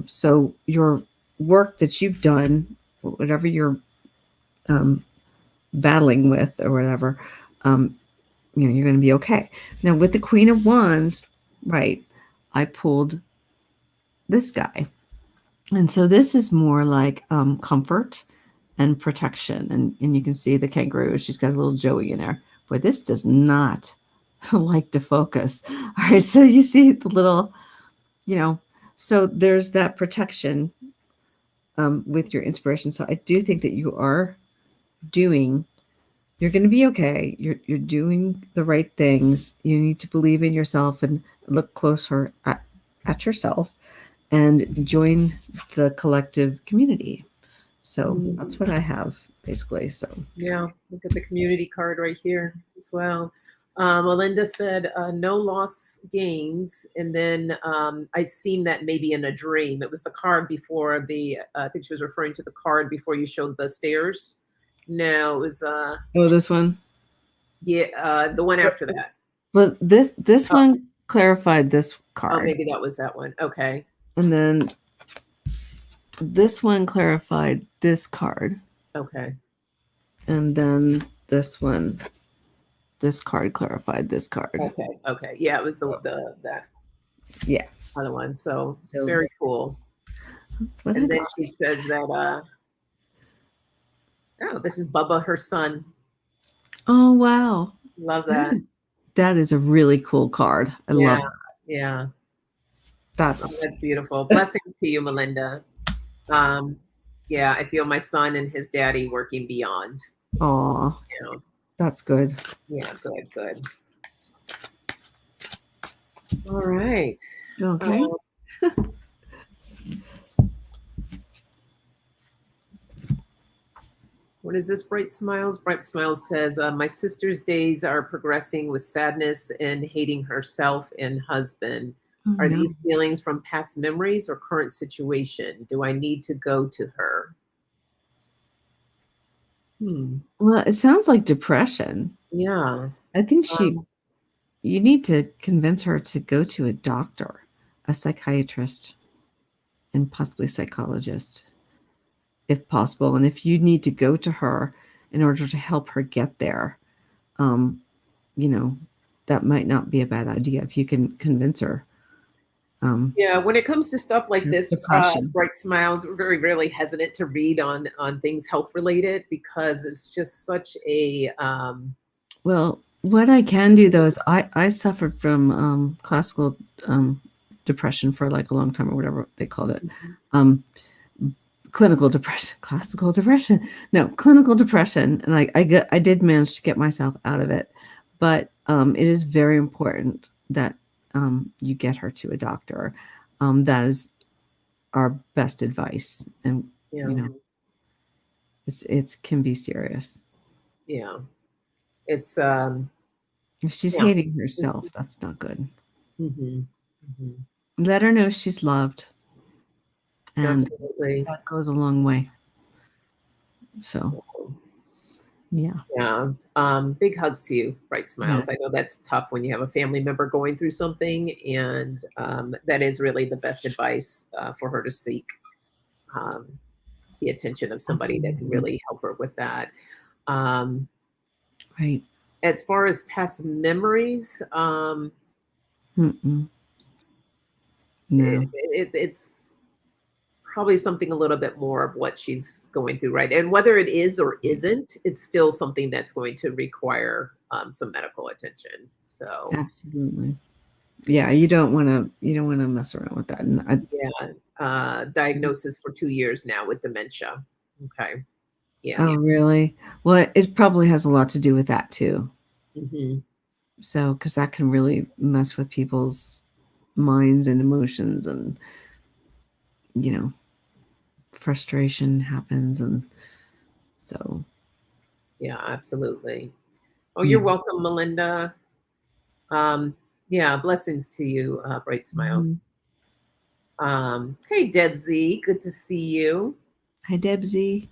[SPEAKER 2] So your work that you've done, whatever you're um, battling with or whatever, um, you're going to be okay. Now with the Queen of Wands, right? I pulled this guy, and so this is more like comfort and protection, and you can see the kangaroo. She's got a little Joey in there. Boy, this does not like to focus. All right, so you see the little, so there's that protection with your inspiration. So I do think that doing you're going to be okay. You're doing the right things. You need to believe in yourself and look closer at yourself and join the collective community. So that's what I have basically. So
[SPEAKER 1] Yeah, look at the community card right here as well. Melinda said, no loss gains. And then I seen that maybe in a dream. It was the card before I think she was referring to the card before you showed the stairs. No, it was,
[SPEAKER 2] this one.
[SPEAKER 1] yeah, the one after that.
[SPEAKER 2] But this
[SPEAKER 1] Oh,
[SPEAKER 2] one clarified this
[SPEAKER 1] oh,
[SPEAKER 2] card,
[SPEAKER 1] maybe that was that one. Okay.
[SPEAKER 2] and then this one clarified this card,
[SPEAKER 1] Okay.
[SPEAKER 2] and then this card clarified this card.
[SPEAKER 1] Okay. Okay. Yeah, it was that
[SPEAKER 2] Yeah.
[SPEAKER 1] other one. So
[SPEAKER 2] So
[SPEAKER 1] very cool.
[SPEAKER 2] that's what I
[SPEAKER 1] And then
[SPEAKER 2] got.
[SPEAKER 1] she says that, oh, this is Bubba, her son.
[SPEAKER 2] Oh wow,
[SPEAKER 1] Love
[SPEAKER 2] that
[SPEAKER 1] that.
[SPEAKER 2] is that is a really cool card. I love
[SPEAKER 1] Yeah. Yeah.
[SPEAKER 2] that.
[SPEAKER 1] Oh,
[SPEAKER 2] That's
[SPEAKER 1] that's beautiful. Blessings to you, Melinda. Um, yeah, I feel my son and his daddy working beyond.
[SPEAKER 2] oh,
[SPEAKER 1] You know,
[SPEAKER 2] that's good.
[SPEAKER 1] yeah, good, good. All right.
[SPEAKER 2] Okay.
[SPEAKER 1] Um, what is this? Bright Smiles. Bright Smiles says, my sister's days are progressing with sadness and hating herself and husband.
[SPEAKER 2] Oh
[SPEAKER 1] Are
[SPEAKER 2] no.
[SPEAKER 1] these feelings from past memories or current situation? Do I need to go to her?
[SPEAKER 2] Well, it sounds like depression.
[SPEAKER 1] Yeah.
[SPEAKER 2] I think
[SPEAKER 1] Um,
[SPEAKER 2] you need to convince her to go to a doctor, a psychiatrist, and possibly psychologist, if possible. And if you need to go to her in order to help her get there, um, you know, that might not be a bad idea if you can convince her.
[SPEAKER 1] Yeah, when it comes to stuff like
[SPEAKER 2] That's
[SPEAKER 1] this,
[SPEAKER 2] depression.
[SPEAKER 1] Bright Smiles, we're very rarely hesitant to read on things health related because it's just such a
[SPEAKER 2] Well, what I can do though is I suffered from classical depression for like a long time or whatever they called it. Um, clinical depression, classical depression. No, clinical depression, and I did manage to get myself out of it, but it is very important that you get her to a doctor. That is our best advice, and
[SPEAKER 1] yeah,
[SPEAKER 2] you know it's can be serious.
[SPEAKER 1] yeah. It's
[SPEAKER 2] If she's
[SPEAKER 1] yeah.
[SPEAKER 2] hating herself, that's not good.
[SPEAKER 1] Hmm. Hmm.
[SPEAKER 2] Let her know she's loved, and
[SPEAKER 1] Absolutely.
[SPEAKER 2] that goes a long way. So
[SPEAKER 1] So,
[SPEAKER 2] yeah,
[SPEAKER 1] yeah. Big hugs to you, Bright Smiles. I
[SPEAKER 2] yes,
[SPEAKER 1] know that's tough when you have a family member going through something, and that is really the best advice for her to seek. Um, the attention of somebody that can
[SPEAKER 2] absolutely
[SPEAKER 1] really help her with that. Um,
[SPEAKER 2] right.
[SPEAKER 1] as far as past memories,
[SPEAKER 2] Mm-mm. No.
[SPEAKER 1] it's probably something a little bit more of what she's going through, right? And whether it is or isn't, it's still something that's going to require some medical attention. So,
[SPEAKER 2] Absolutely. Yeah, you don't want to mess around with that. And
[SPEAKER 1] yeah, diagnosis for 2 years now with dementia. Okay. Yeah.
[SPEAKER 2] oh, really? Well, it probably has a lot to do with that too.
[SPEAKER 1] Hmm.
[SPEAKER 2] So, because that can really mess with people's minds and emotions, and you know, frustration happens, and so
[SPEAKER 1] Yeah, absolutely. Oh,
[SPEAKER 2] yeah.
[SPEAKER 1] you're welcome, Melinda. Um, yeah, blessings to you, Bright Smiles.
[SPEAKER 2] Mhm.
[SPEAKER 1] Hey, Debsy, good to see you.
[SPEAKER 2] Hi, Debsy.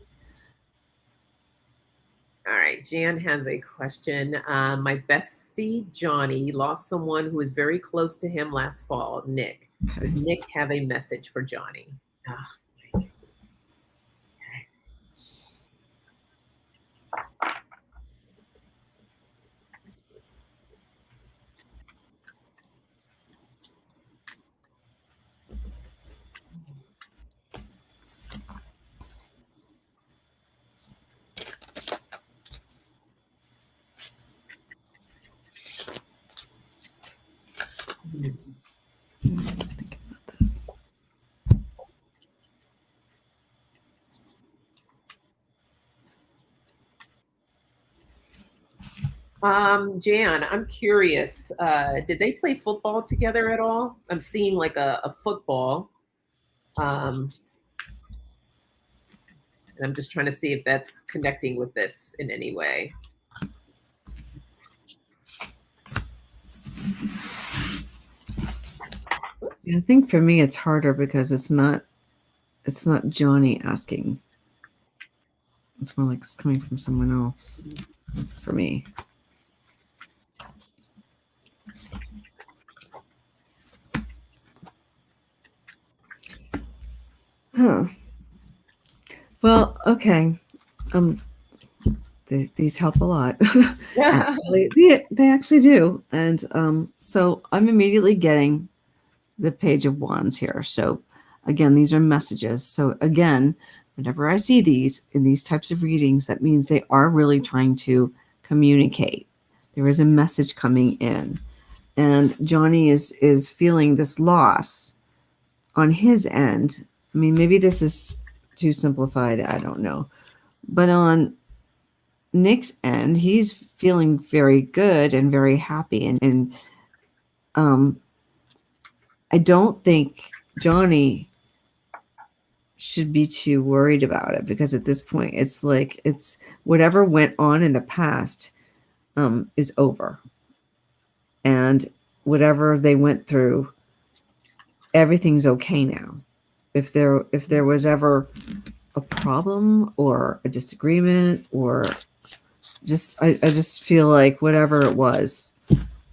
[SPEAKER 1] All right. right, Jan has a question. My bestie Johnny lost someone who was very close to him last fall, Nick. Does Nick have a message for Johnny? Ah, nice.
[SPEAKER 2] Think about this.
[SPEAKER 1] Jan, I'm curious. Did they play football together at all? I'm seeing like a football. Um, and I'm just trying to see if that's connecting with this in any way.
[SPEAKER 2] Yeah, I think for me it's harder because it's not Johnny asking. It's more like it's coming from someone else for me. Huh. Well, okay. Um, these help a lot. Actually, they actually do. And so I'm immediately getting the Page of Wands here. So again, these are messages. So again, whenever I see these in these types of readings, that means they are really trying to communicate. There is a message coming in. And Johnny is feeling this loss on his end. I mean, maybe this is too simplified. I don't know. But on Nick's end, he's feeling very good and very happy. And I don't think Johnny should be too worried about it, because at this point, it's like it's whatever went on in the past is over. And whatever they went through, everything's okay now. If there was ever a problem or a disagreement, or just I just feel like whatever it was,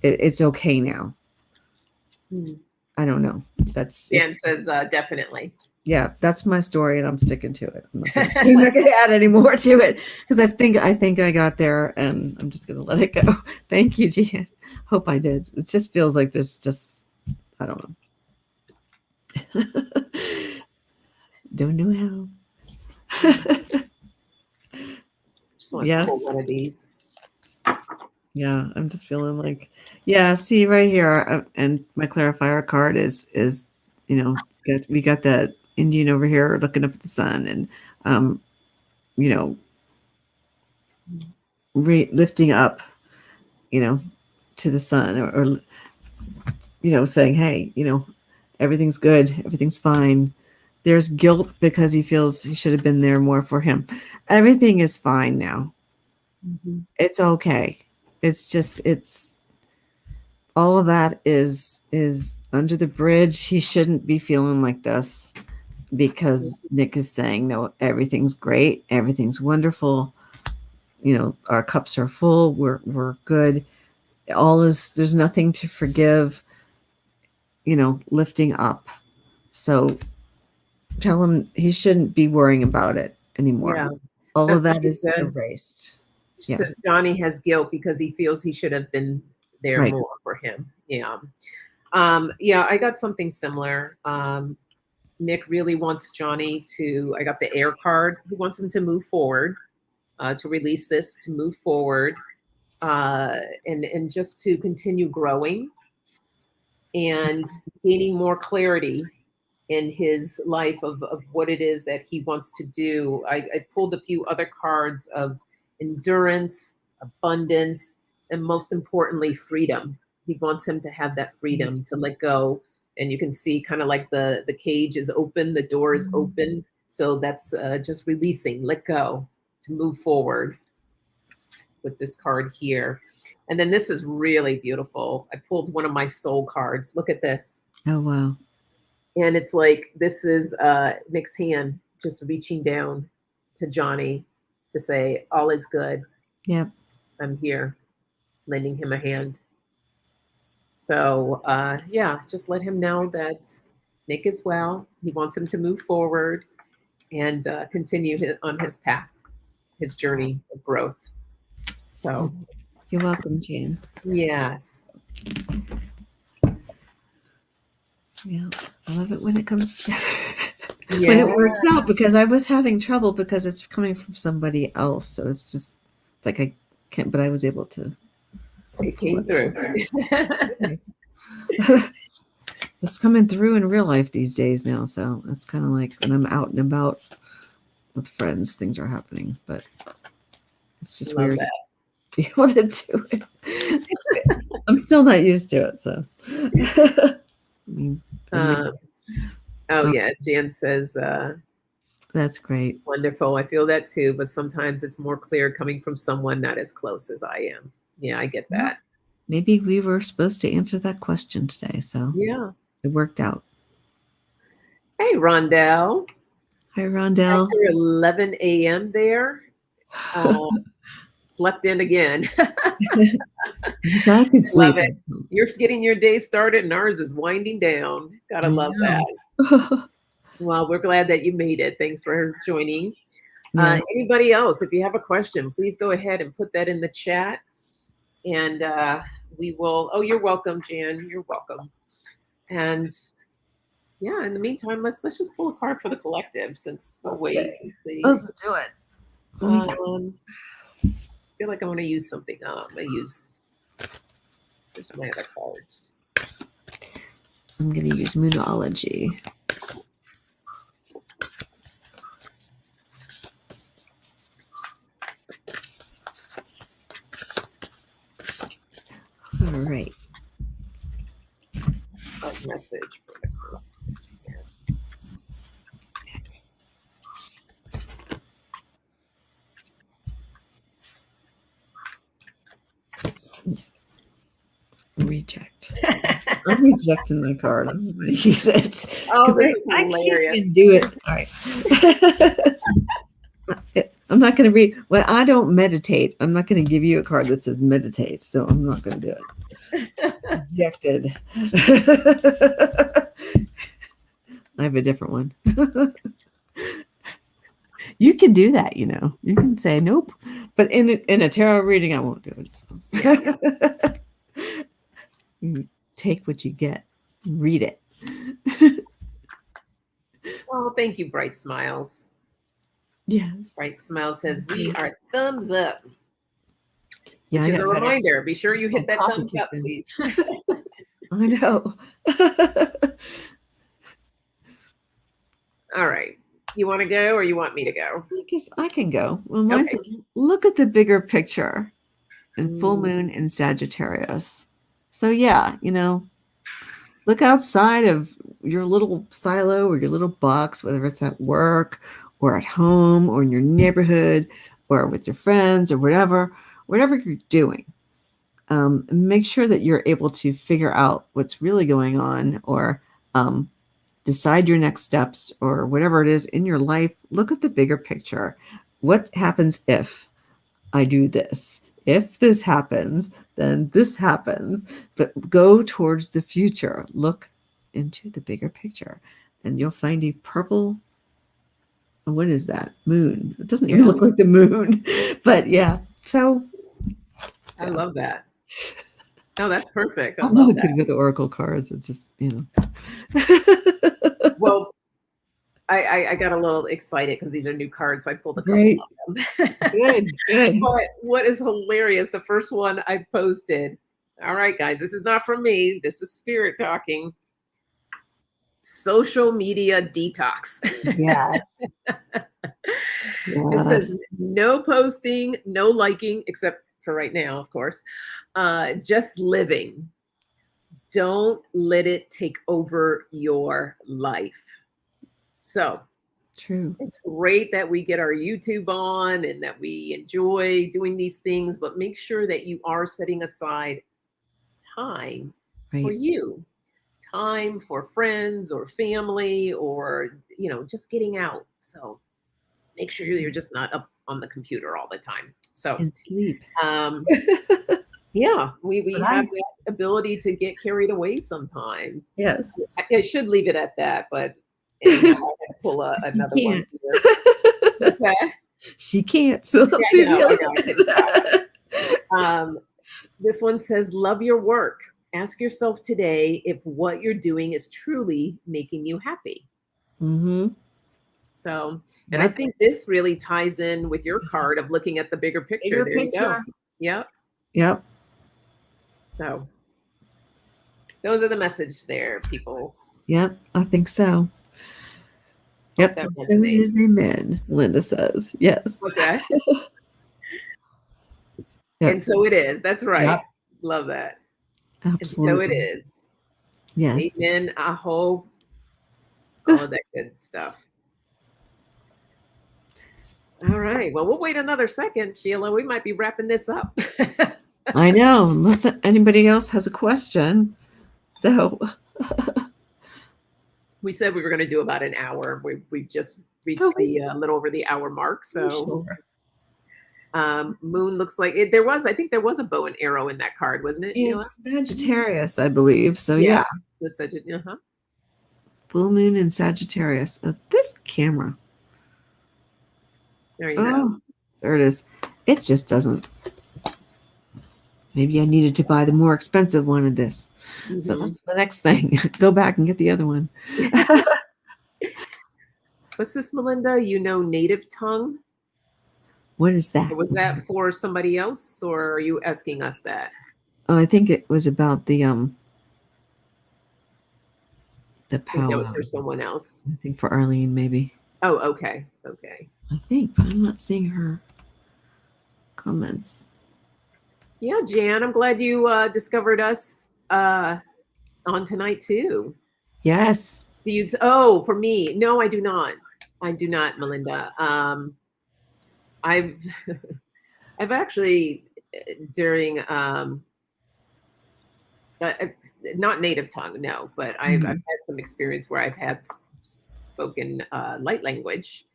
[SPEAKER 2] it's okay now. I don't know.
[SPEAKER 1] Jan says definitely.
[SPEAKER 2] Yeah, that's my story, and I'm sticking to it. I'm not gonna add any more to it, because I think I got there, and I'm just gonna let it go. Thank you, Gian. Hope I did. It just feels like there's just, I don't know. Don't know how.
[SPEAKER 1] Just want
[SPEAKER 2] Yes.
[SPEAKER 1] to pull one of these.
[SPEAKER 2] Yeah, I'm just feeling like, yeah. See right here, and my clarifier card is we got that Indian over here looking up at the sun, and you know, lifting up, to the sun, or saying, hey, everything's good, everything's fine. There's guilt because he feels he should have been there more for him. Everything is fine now. It's okay. It's all of that is under the bridge. He shouldn't be feeling like this, because Nick is saying, no, everything's great, everything's wonderful. Our cups are full. We're good. There's nothing to forgive. Lifting up. So tell him he shouldn't be worrying about it anymore.
[SPEAKER 1] Yeah,
[SPEAKER 2] all
[SPEAKER 1] that's
[SPEAKER 2] of
[SPEAKER 1] what
[SPEAKER 2] that
[SPEAKER 1] she
[SPEAKER 2] is
[SPEAKER 1] said.
[SPEAKER 2] erased.
[SPEAKER 1] She says Johnny has guilt because he feels he should have been there
[SPEAKER 2] Right.
[SPEAKER 1] more for him. Yeah. Yeah, I got something similar. Nick really wants Johnny to, I got the air card. He wants him to move forward, to release this, to move forward, and just to continue growing and gaining more clarity in his life of what it is that he wants to do. I pulled a few other cards of endurance, abundance, and most importantly, freedom. He wants him to have that freedom to let go. And you can see kind of like the cage is open, the door is open. So that's just releasing, let go, to move forward with this card here. And then this is really beautiful. I pulled one of my soul cards. Look at this.
[SPEAKER 2] Oh, wow.
[SPEAKER 1] And it's like, this is Nick's hand just reaching down to Johnny to say, all is good.
[SPEAKER 2] Yep.
[SPEAKER 1] I'm here lending him a hand. So, yeah, just let him know that Nick is well. He wants him to move forward and continue on his path, his journey of growth. So,
[SPEAKER 2] You're welcome, Jan.
[SPEAKER 1] yes.
[SPEAKER 2] Yeah, I love it when it comes together. When
[SPEAKER 1] Yeah,
[SPEAKER 2] it works out, because I was having trouble because it's coming from somebody else. So it's like I can't, but I was able to
[SPEAKER 1] it
[SPEAKER 2] pull
[SPEAKER 1] came
[SPEAKER 2] it.
[SPEAKER 1] through.
[SPEAKER 2] Nice. It's coming through in real life these days now. So it's kind of like when I'm out and about with friends, things are happening, but it's just
[SPEAKER 1] Love
[SPEAKER 2] weird
[SPEAKER 1] that.
[SPEAKER 2] to be able to do it. I'm still not used to it. So,
[SPEAKER 1] Oh, yeah. Jan says,
[SPEAKER 2] that's great.
[SPEAKER 1] wonderful. I feel that too, but sometimes it's more clear coming from someone not as close as I am. Yeah, I get that.
[SPEAKER 2] Maybe we were supposed to answer that question today. So
[SPEAKER 1] Yeah.
[SPEAKER 2] it worked out.
[SPEAKER 1] Hey, Rondell.
[SPEAKER 2] Hi, Rondell.
[SPEAKER 1] After 11 a.m. there, uh, slept in again.
[SPEAKER 2] Wish I could
[SPEAKER 1] Love
[SPEAKER 2] sleep.
[SPEAKER 1] it. You're getting your day started, and ours is winding down. Gotta
[SPEAKER 2] I
[SPEAKER 1] love that.
[SPEAKER 2] know.
[SPEAKER 1] Well, we're glad that you made it. Thanks for joining.
[SPEAKER 2] Yeah.
[SPEAKER 1] Anybody else, if you have a question, please go ahead and put that in the chat. And we will. Oh, you're welcome, Jan. You're welcome. And yeah, in the meantime, let's just pull a card for the collective since we're waiting.
[SPEAKER 2] Let's
[SPEAKER 1] Please.
[SPEAKER 2] do it.
[SPEAKER 1] I feel like I want to use something. I'm gonna use. Here's my other cards.
[SPEAKER 2] I'm going to use Moonology. All right.
[SPEAKER 1] A message for the collective.
[SPEAKER 2] Reject. I'm rejecting the card. I'm going to use it.
[SPEAKER 1] Oh, this is
[SPEAKER 2] I can't
[SPEAKER 1] hilarious.
[SPEAKER 2] even do it. All right. I'm not going to read. Well, I don't meditate. I'm not going to give you a card that says meditate. So I'm not going to do it. Rejected. I have a different one. You can do that, you know. You can say nope, but in a tarot reading, I won't do it. So. Take what you get, read it.
[SPEAKER 1] Oh, thank you, Bright Smiles.
[SPEAKER 2] Yes.
[SPEAKER 1] Bright Smiles says we are thumbs up.
[SPEAKER 2] Yeah,
[SPEAKER 1] which is a reminder. Be sure you hit that thumbs up, please.
[SPEAKER 2] I know.
[SPEAKER 1] All right. You want to go or you want me to go?
[SPEAKER 2] I guess I can go. Well, mine says, look at the bigger picture and full moon in Sagittarius. So, yeah, you know, look outside of your little silo or your little box, whether it's at work or at home or in your neighborhood or with your friends or whatever you're doing. Make sure that you're able to figure out what's really going on or decide your next steps or whatever it is in your life. Look at the bigger picture. What happens if I do this? If this happens, then this happens. But go towards the future. Look into the bigger picture. And you'll find a purple, what is that? Moon. It doesn't even look like the moon. But yeah. So
[SPEAKER 1] I love that. Oh, that's perfect.
[SPEAKER 2] I'm not good with the oracle cards. It's just, you know.
[SPEAKER 1] Well, I got a little excited because these are new cards, so I pulled a couple
[SPEAKER 2] Great.
[SPEAKER 1] of them.
[SPEAKER 2] Good.
[SPEAKER 1] But what is hilarious, the first one I posted. All right, guys, this is not from me. This is spirit talking. Social media detox.
[SPEAKER 2] Yes.
[SPEAKER 1] It says no posting, no liking, except for right now, of course. Just living. Don't let it take over your life. So
[SPEAKER 2] true.
[SPEAKER 1] It's great that we get our YouTube on and that we enjoy doing these things, but make sure that you are setting aside time for you, time for friends or family or, you know, just getting out. So make sure you're just not up on the computer all the time. So
[SPEAKER 2] And sleep.
[SPEAKER 1] yeah, we
[SPEAKER 2] But
[SPEAKER 1] have that ability to get carried away sometimes.
[SPEAKER 2] yes.
[SPEAKER 1] I should leave it at that, but anyhow, I had to pull
[SPEAKER 2] She
[SPEAKER 1] another one
[SPEAKER 2] can't.
[SPEAKER 1] here. Okay.
[SPEAKER 2] She can't. So
[SPEAKER 1] Yeah,
[SPEAKER 2] let's
[SPEAKER 1] I
[SPEAKER 2] see
[SPEAKER 1] know,
[SPEAKER 2] the
[SPEAKER 1] I
[SPEAKER 2] other
[SPEAKER 1] know, I couldn't stop.
[SPEAKER 2] one.
[SPEAKER 1] This one says, love your work. Ask yourself today if what you're doing is truly making you happy.
[SPEAKER 2] Mm-hmm.
[SPEAKER 1] So, and I
[SPEAKER 2] Yep.
[SPEAKER 1] think this really ties in with your card of looking at the bigger picture.
[SPEAKER 2] Bigger
[SPEAKER 1] There you go.
[SPEAKER 2] picture.
[SPEAKER 1] Yep.
[SPEAKER 2] Yep.
[SPEAKER 1] So, those are the message there, people.
[SPEAKER 2] Yep. I think so.
[SPEAKER 1] Hope
[SPEAKER 2] Yep.
[SPEAKER 1] that
[SPEAKER 2] So it
[SPEAKER 1] resonates.
[SPEAKER 2] is amen, Linda says. Yes.
[SPEAKER 1] Okay.
[SPEAKER 2] Yep.
[SPEAKER 1] And so it is. That's right.
[SPEAKER 2] Yep.
[SPEAKER 1] Love that. And so it
[SPEAKER 2] Absolutely.
[SPEAKER 1] is.
[SPEAKER 2] Yes.
[SPEAKER 1] Amen. I hope all of that good stuff. All right. Well, we'll wait another second, Sheila. We might be wrapping this up.
[SPEAKER 2] I know, unless anybody else has a question. So,
[SPEAKER 1] We said we were going to do about an hour. We just reached
[SPEAKER 2] oh,
[SPEAKER 1] the little over the hour mark. So
[SPEAKER 2] sure.
[SPEAKER 1] Moon looks like it. There was, I think there was a bow and arrow in that card, wasn't it, Sheila?
[SPEAKER 2] It's Sagittarius, I believe. So,
[SPEAKER 1] Yeah.
[SPEAKER 2] yeah.
[SPEAKER 1] The Sagittarius.
[SPEAKER 2] Full moon in Sagittarius. This camera.
[SPEAKER 1] There you go.
[SPEAKER 2] There it is. It just doesn't. Maybe I needed to buy the more expensive one of this.
[SPEAKER 1] Mm-hmm.
[SPEAKER 2] So that's the next thing. Go back and get the other one.
[SPEAKER 1] What's this, Melinda? You know native tongue?
[SPEAKER 2] What is that?
[SPEAKER 1] Was that for somebody else, or are you asking us that?
[SPEAKER 2] Oh, I think it was about the
[SPEAKER 1] I think
[SPEAKER 2] power.
[SPEAKER 1] that was for someone else.
[SPEAKER 2] I think for Arlene, maybe.
[SPEAKER 1] Oh, okay. Okay.
[SPEAKER 2] I think, but I'm not seeing her comments.
[SPEAKER 1] Yeah, Jan, I'm glad you discovered us on tonight too.
[SPEAKER 2] Yes.
[SPEAKER 1] For me. No, I do not. I do not, Melinda. I've I've actually during not native tongue, no, but I've had some experience where I've had spoken light language,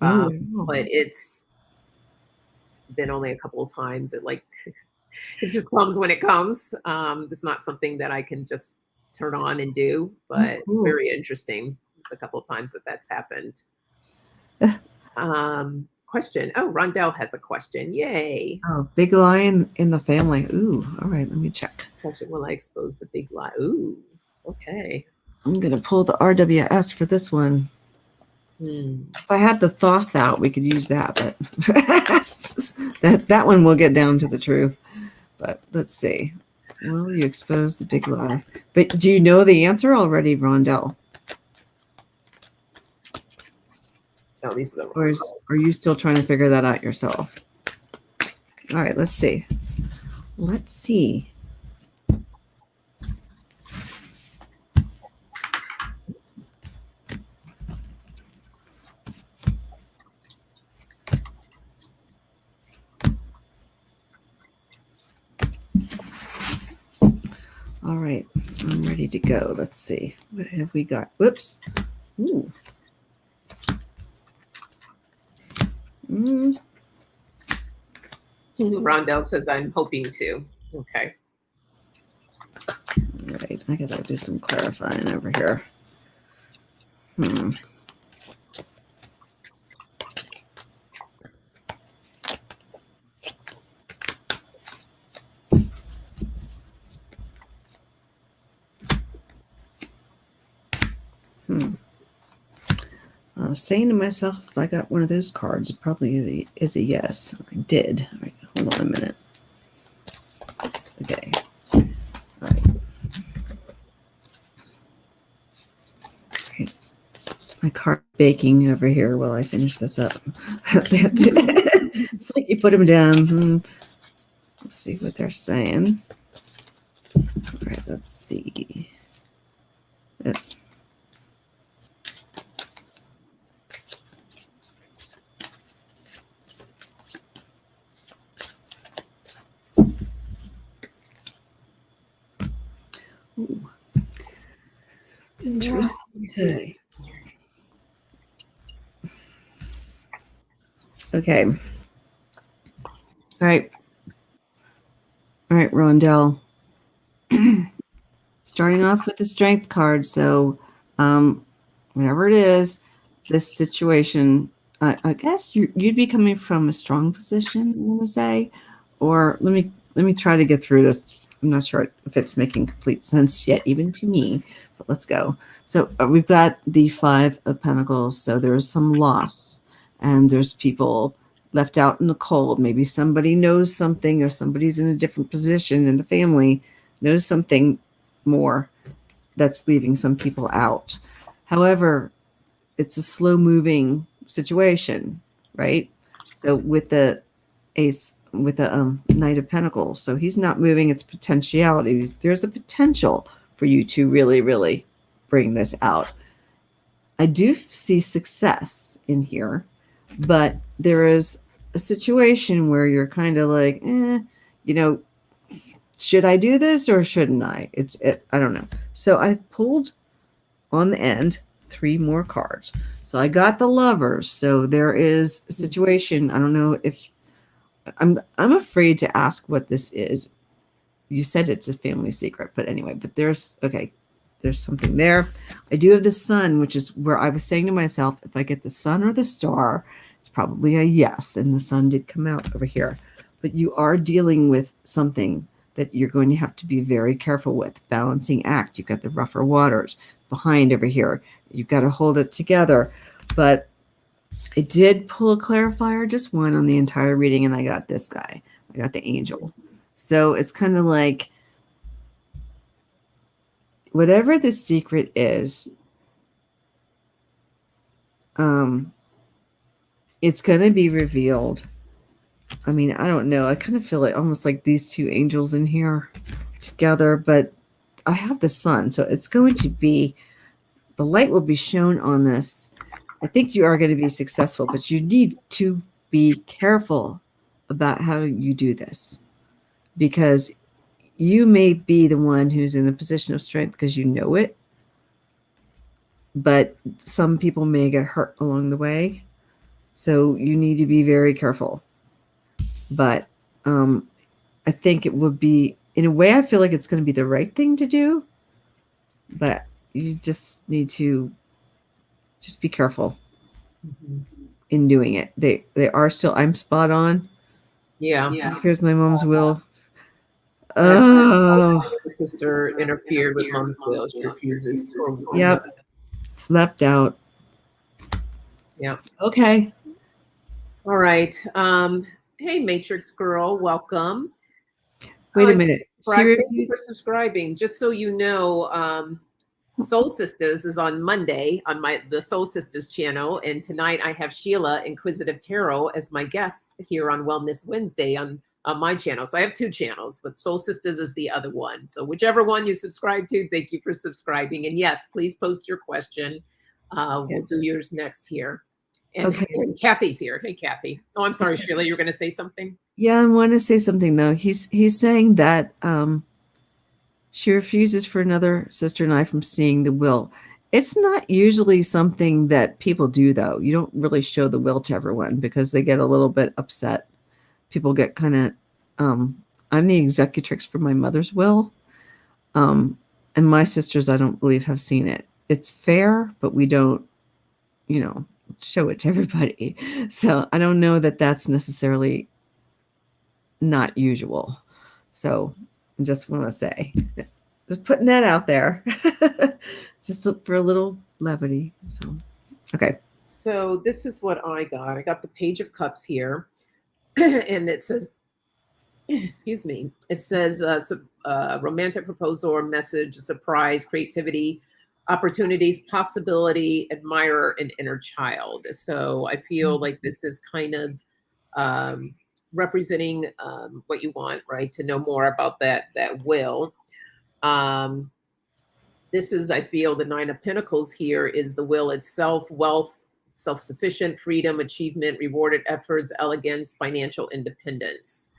[SPEAKER 2] Oh,
[SPEAKER 1] but it's been only a couple of times. It just comes when it comes. It's not something that I can just turn on and do, but
[SPEAKER 2] cool.
[SPEAKER 1] very interesting. A couple of times that's happened. Question. Oh, Rondell has a question. Yay.
[SPEAKER 2] Oh, big lion in the family. Ooh, all right, let me check.
[SPEAKER 1] Question, will I expose the big lie? Ooh, okay.
[SPEAKER 2] I'm going to pull the RWS for this one. If I had the Thoth out, we could use that, but that one will get down to the truth. But let's see. Will you expose the big lie? But do you know the answer already, Rondell?
[SPEAKER 1] Oh, these are
[SPEAKER 2] Or are you still trying to figure that out yourself? All right, let's see. Let's see. All right, I'm ready to go. Let's see. What have we got? Whoops. Ooh.
[SPEAKER 1] Rondell says, I'm hoping to. Okay.
[SPEAKER 2] All right, I gotta do some clarifying over here. I was saying to myself, if I got one of those cards, it probably is a yes. I did. All right, hold on a minute. Okay. All right. So my card baking over here while I finish this up. It's like you put them down. Let's see what they're saying. All right, let's see. Ooh. Interesting. Okay, All right. All right, Rondell. Starting off with the strength card. So, whatever it is, this situation, I guess you'd be coming from a strong position, I'm going to say. Or let me try to get through this. I'm not sure if it's making complete sense yet, even to me, but let's go. So we've got the Five of Pentacles. So there's some loss, and there's people left out in the cold. Maybe somebody knows something, or somebody's in a different position in the family, knows something more that's leaving some people out. However, it's a slow moving situation, right? So with the ace, with the Knight of Pentacles, so he's not moving its potentiality. There's a potential for you to really, really bring this out. I do see success in here, but there is a situation where you're kind of like, you know, should I do this or shouldn't I? I don't know. So I pulled on the end 3 more cards. So I got the Lovers. So there is a situation. I don't know if I'm afraid to ask what this is. You said it's a family secret, but anyway, but there's something there. I do have the Sun, which is where I was saying to myself, if I get the Sun or the Star, it's probably a yes. And the Sun did come out over here. But you are dealing with something that you're going to have to be very careful with. Balancing act. You've got the rougher waters behind over here. You've got to hold it together. But I did pull a clarifier, just one on the entire reading, and I got this guy. I got the Angel. So it's kind of like, whatever the secret is, it's going to be revealed. I mean, I don't know. I kind of feel like almost like these 2 angels in here together, but I have the Sun, so it's going to be, the light will be shown on this. I think you are going to be successful, but you need to be careful about how you do this, because you may be the one who's in the position of strength because you know it, but some people may get hurt along the way. So you need to be very careful. But I think it would be, in a way, I feel like it's going to be the right thing to do, but you just need to just be careful in doing it. They are still, I'm spot on.
[SPEAKER 1] Yeah.
[SPEAKER 2] Here's my mom's will.
[SPEAKER 1] My
[SPEAKER 2] Oh,
[SPEAKER 1] sister interfered with mom's will. She refuses.
[SPEAKER 2] Yep. Left out.
[SPEAKER 1] Yeah.
[SPEAKER 2] Okay.
[SPEAKER 1] All right. Hey, Matrix Girl, welcome.
[SPEAKER 2] Wait a minute.
[SPEAKER 1] Thank you for subscribing. Just so you know, Soul Sisters is on Monday on the Soul Sisters channel, and tonight I have Sheilah-Inquisitive Tarot as my guest here on Wellness Wednesday on my channel. So I have 2 channels, but Soul Sisters is the other one. So whichever one you subscribe to, thank you for subscribing. And yes, please post your question. We'll do yours next here. And Kathy's here. Hey, Kathy. Oh, I'm sorry, Sheilah, you're going to say something?
[SPEAKER 2] Yeah, I want to say something, though. He's saying that she refuses for another sister and I from seeing the will. It's not usually something that people do, though. You don't really show the will to everyone because they get a little bit upset. People get kind of, I'm the executrix for my mother's will. And my sisters, I don't believe, have seen it. It's fair, but we don't, show it to everybody. So I don't know that that's necessarily not usual. So I just want to say, just putting that out there, just for a little levity. So, okay.
[SPEAKER 1] So this is what I got. I got the Page of Cups here, and it says, excuse me, it says romantic proposal or message, surprise, creativity, opportunities, possibility, admirer, and inner child. So I feel like this is kind of representing what you want, right? To know more about that will. This is, I feel, the Nine of Pentacles here is the will itself, wealth, self-sufficient, freedom, achievement, rewarded efforts, elegance, financial independence.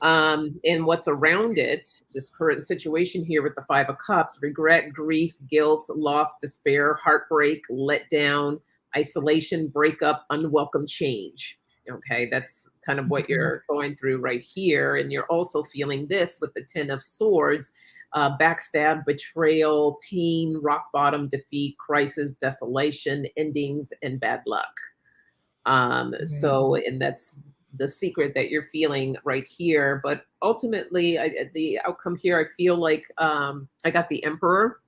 [SPEAKER 1] And what's around it, this current situation here with the Five of Cups, regret, grief, guilt, loss, despair, heartbreak, letdown, isolation, breakup, unwelcome change. Okay, that's kind of what you're going through right here. And you're also feeling this with the Ten of Swords, backstab, betrayal, pain, rock bottom, defeat, crisis, desolation, endings, and bad luck. So, and that's the secret that you're feeling right here. But ultimately, the outcome here, I feel like I got the Emperor.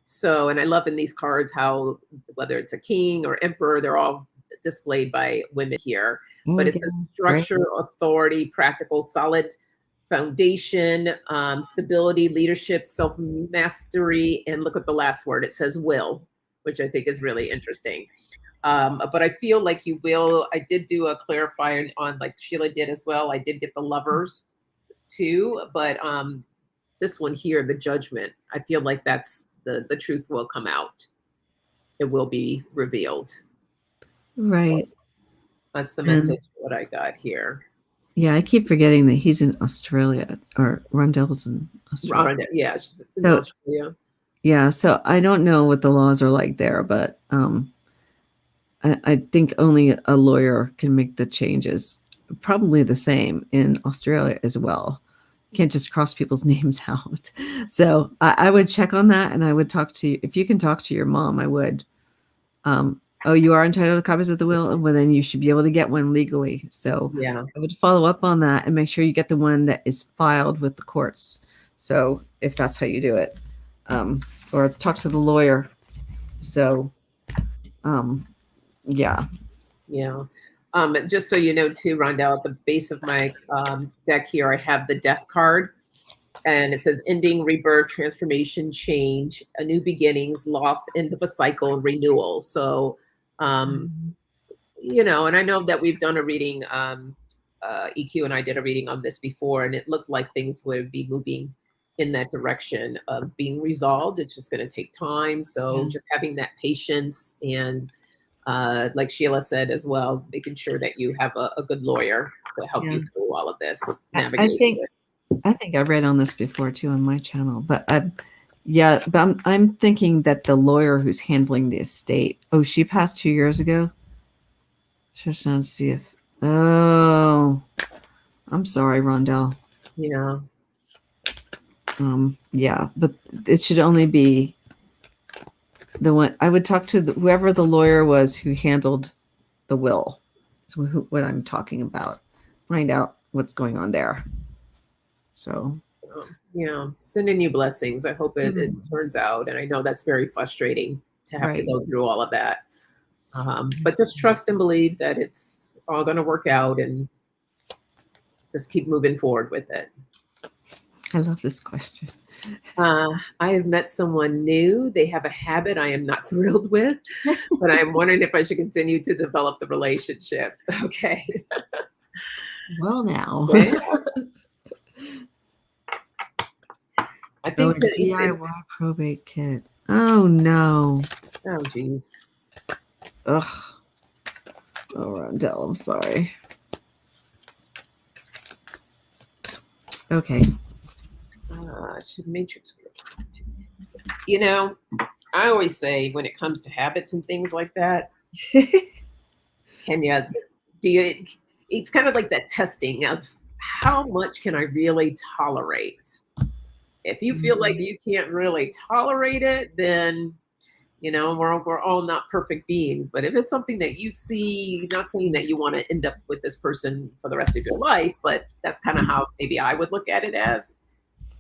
[SPEAKER 1] So, and I love in these cards how whether it's a king or emperor, they're all displayed by women here.
[SPEAKER 2] Oh,
[SPEAKER 1] But it
[SPEAKER 2] yeah.
[SPEAKER 1] says
[SPEAKER 2] Great.
[SPEAKER 1] structure, authority, practical, solid foundation, stability, leadership, self mastery, and look at the last word. It says will, which I think is really interesting. But I feel like you will. I did do a clarifier on, like Sheila did as well. I did get the lovers too, but this one here, the judgment, I feel like that's the truth will come out. It will be revealed.
[SPEAKER 2] Right.
[SPEAKER 1] So that's the
[SPEAKER 2] And
[SPEAKER 1] message what I got here.
[SPEAKER 2] yeah, I keep forgetting that he's in Australia, or Rondell's in Australia.
[SPEAKER 1] Yeah, she's in
[SPEAKER 2] So
[SPEAKER 1] Australia.
[SPEAKER 2] yeah, so I don't know what the laws are like there, but I think only a lawyer can make the changes. Probably the same in Australia as well. You can't just cross people's names out. So I would check on that, and I would talk to you. If you can talk to your mom, I would. Oh, you are entitled to copies of the will? Well, then you should be able to get one legally. So
[SPEAKER 1] Yeah,
[SPEAKER 2] I would follow up on that and make sure you get the one that is filed with the courts. So if that's how you do it, or talk to the lawyer. So, yeah.
[SPEAKER 1] yeah. Just so you know, too, Rondell, at the base of my deck here, I have the Death card, and it says ending, rebirth, transformation, change, a new beginnings, loss, end of a cycle, and renewal. So, you know, and I know that we've done a reading. EQ and I did a reading on this before, and it looked like things would be moving in that direction of being resolved. It's just going to take time. So, just having that patience and like Sheila said as well, making sure that you have a good lawyer to help
[SPEAKER 2] Yeah.
[SPEAKER 1] you through all of this,
[SPEAKER 2] I
[SPEAKER 1] navigate
[SPEAKER 2] think
[SPEAKER 1] it.
[SPEAKER 2] I think I read on this before too on my channel, but yeah, but I'm thinking that the lawyer who's handling the estate. Oh, she passed 2 years ago. Just trying to see if. Oh, I'm sorry, Rondell.
[SPEAKER 1] Yeah,
[SPEAKER 2] Yeah, but it should only be the one. I would talk to whoever the lawyer was who handled the will. That's what I'm talking about. Find out what's going on there. So
[SPEAKER 1] yeah. Sending you blessings. I hope it turns out, and I know that's very frustrating to have to
[SPEAKER 2] right.
[SPEAKER 1] go through all of that. But just trust and believe that it's all going to work out, and just keep moving forward with it.
[SPEAKER 2] I love this question.
[SPEAKER 1] I have met someone new. They have a habit I am not thrilled with, but I'm wondering if I should continue to develop the relationship. Okay.
[SPEAKER 2] Well, now.
[SPEAKER 1] Yeah. I
[SPEAKER 2] Oh,
[SPEAKER 1] think
[SPEAKER 2] a
[SPEAKER 1] that
[SPEAKER 2] DIY probate kit. Oh no.
[SPEAKER 1] oh geez.
[SPEAKER 2] Ugh. Oh, Rondell, I'm sorry. Okay.
[SPEAKER 1] Should matrix work? You know, I always say when it comes to habits and things like that, can you do you it's kind of like that testing of how much can I really tolerate? If you feel like you can't really tolerate it, then you know we're all not perfect beings. But if it's something that you see, not saying that you want to end up with this person for the rest of your life, but that's kind of how maybe I would look at it as.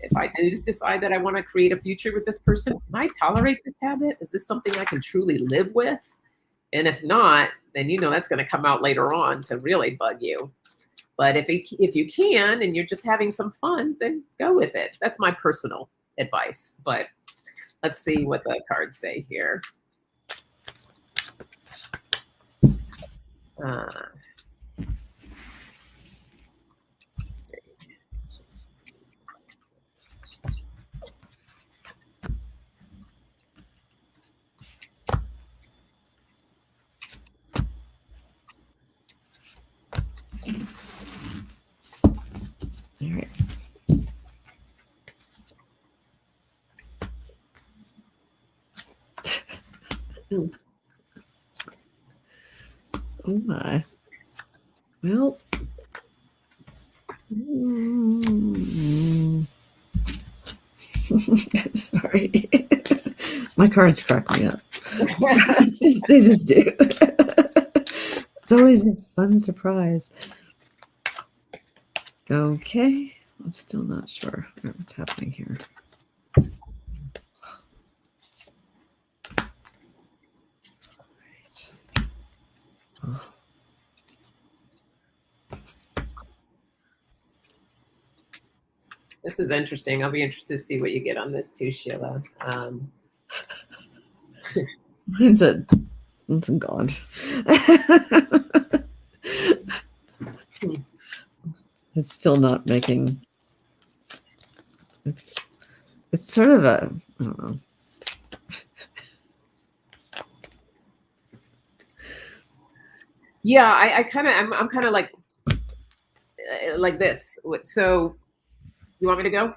[SPEAKER 1] If I do decide that I want to create a future with this person, can I tolerate this habit? Is this something I can truly live with? And if not, then you know that's going to come out later on to really bug you. But if you can and you're just having some fun, then go with it. That's my personal advice. But let's see what the cards say here. Let's see.
[SPEAKER 2] All right. Oh my. Well, Sorry. My cards crack me up. They just do. It's always a fun surprise. Okay. I'm still not sure what's happening here. Oh.
[SPEAKER 1] This is interesting. I'll be interested to see what you get on this too, Sheila.
[SPEAKER 2] Mine's a God. It's still not making. It's sort of a, I don't know.
[SPEAKER 1] Yeah, I'm kind of like this. So, you want me to go?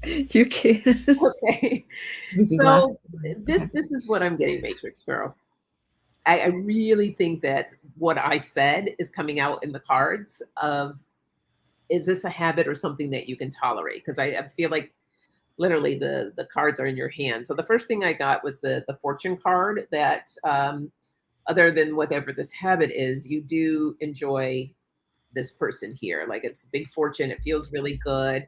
[SPEAKER 2] You can.
[SPEAKER 1] Okay. So this is what I'm getting, Matrix Girl. I really think that what I said is coming out in the cards of, is this a habit or something that you can tolerate? Because I feel like literally the cards are in your hand. So the first thing I got was the fortune card that other than whatever this habit is, you do enjoy this person here. Like it's big fortune. It feels really good.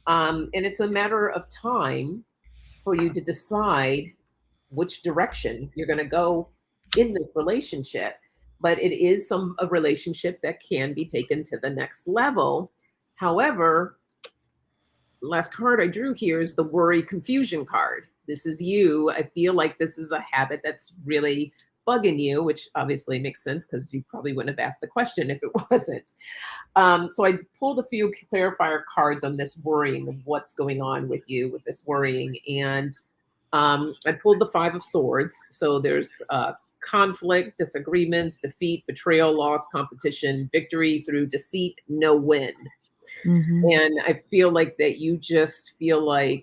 [SPEAKER 1] And it's a matter of time for you to decide which direction you're going to go in this relationship. But it is a relationship that can be taken to the next level. However, last card I drew here is the worry confusion card. This is you. I feel like this is a habit that's really bugging you, which obviously makes sense because you probably wouldn't have asked the question if it wasn't. So I pulled a few clarifier cards on this worrying of what's going on with you with this worrying. And I pulled the 5 of Swords. So there's conflict, disagreements, defeat, betrayal, loss, competition, victory through deceit, no win.
[SPEAKER 2] Mm-hmm.
[SPEAKER 1] And I feel like that you just feel like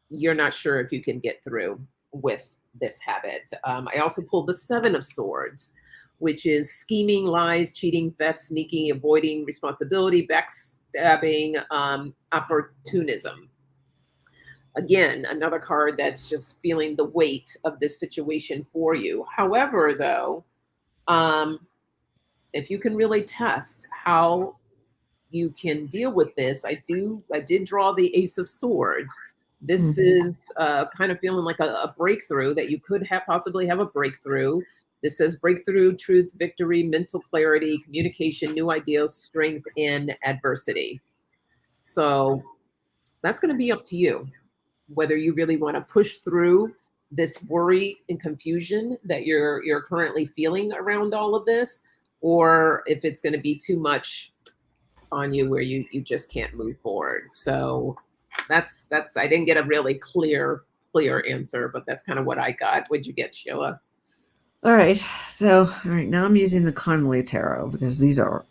[SPEAKER 1] you're not sure if you can get through with this habit. I also pulled the 7 of Swords, which is scheming, lies, cheating, theft, sneaking, avoiding responsibility, backstabbing, opportunism. Again, another card that's just feeling the weight of this situation for you. However, though, if you can really test how you can deal with this, I did draw the Ace of Swords. This is kind of feeling like a breakthrough that you could possibly have a breakthrough. This says breakthrough, truth, victory, mental clarity, communication, new ideas, strength in adversity. So that's going to be up to you, whether you really want to push through this worry and confusion that you're currently feeling around all of this, or if it's going to be too much on you where you just can't move forward. So that's I didn't get a really clear answer, but that's kind of what I got. What'd you get, Sheila?
[SPEAKER 2] All right. So, all right, now I'm using the Connolly Tarot because these are,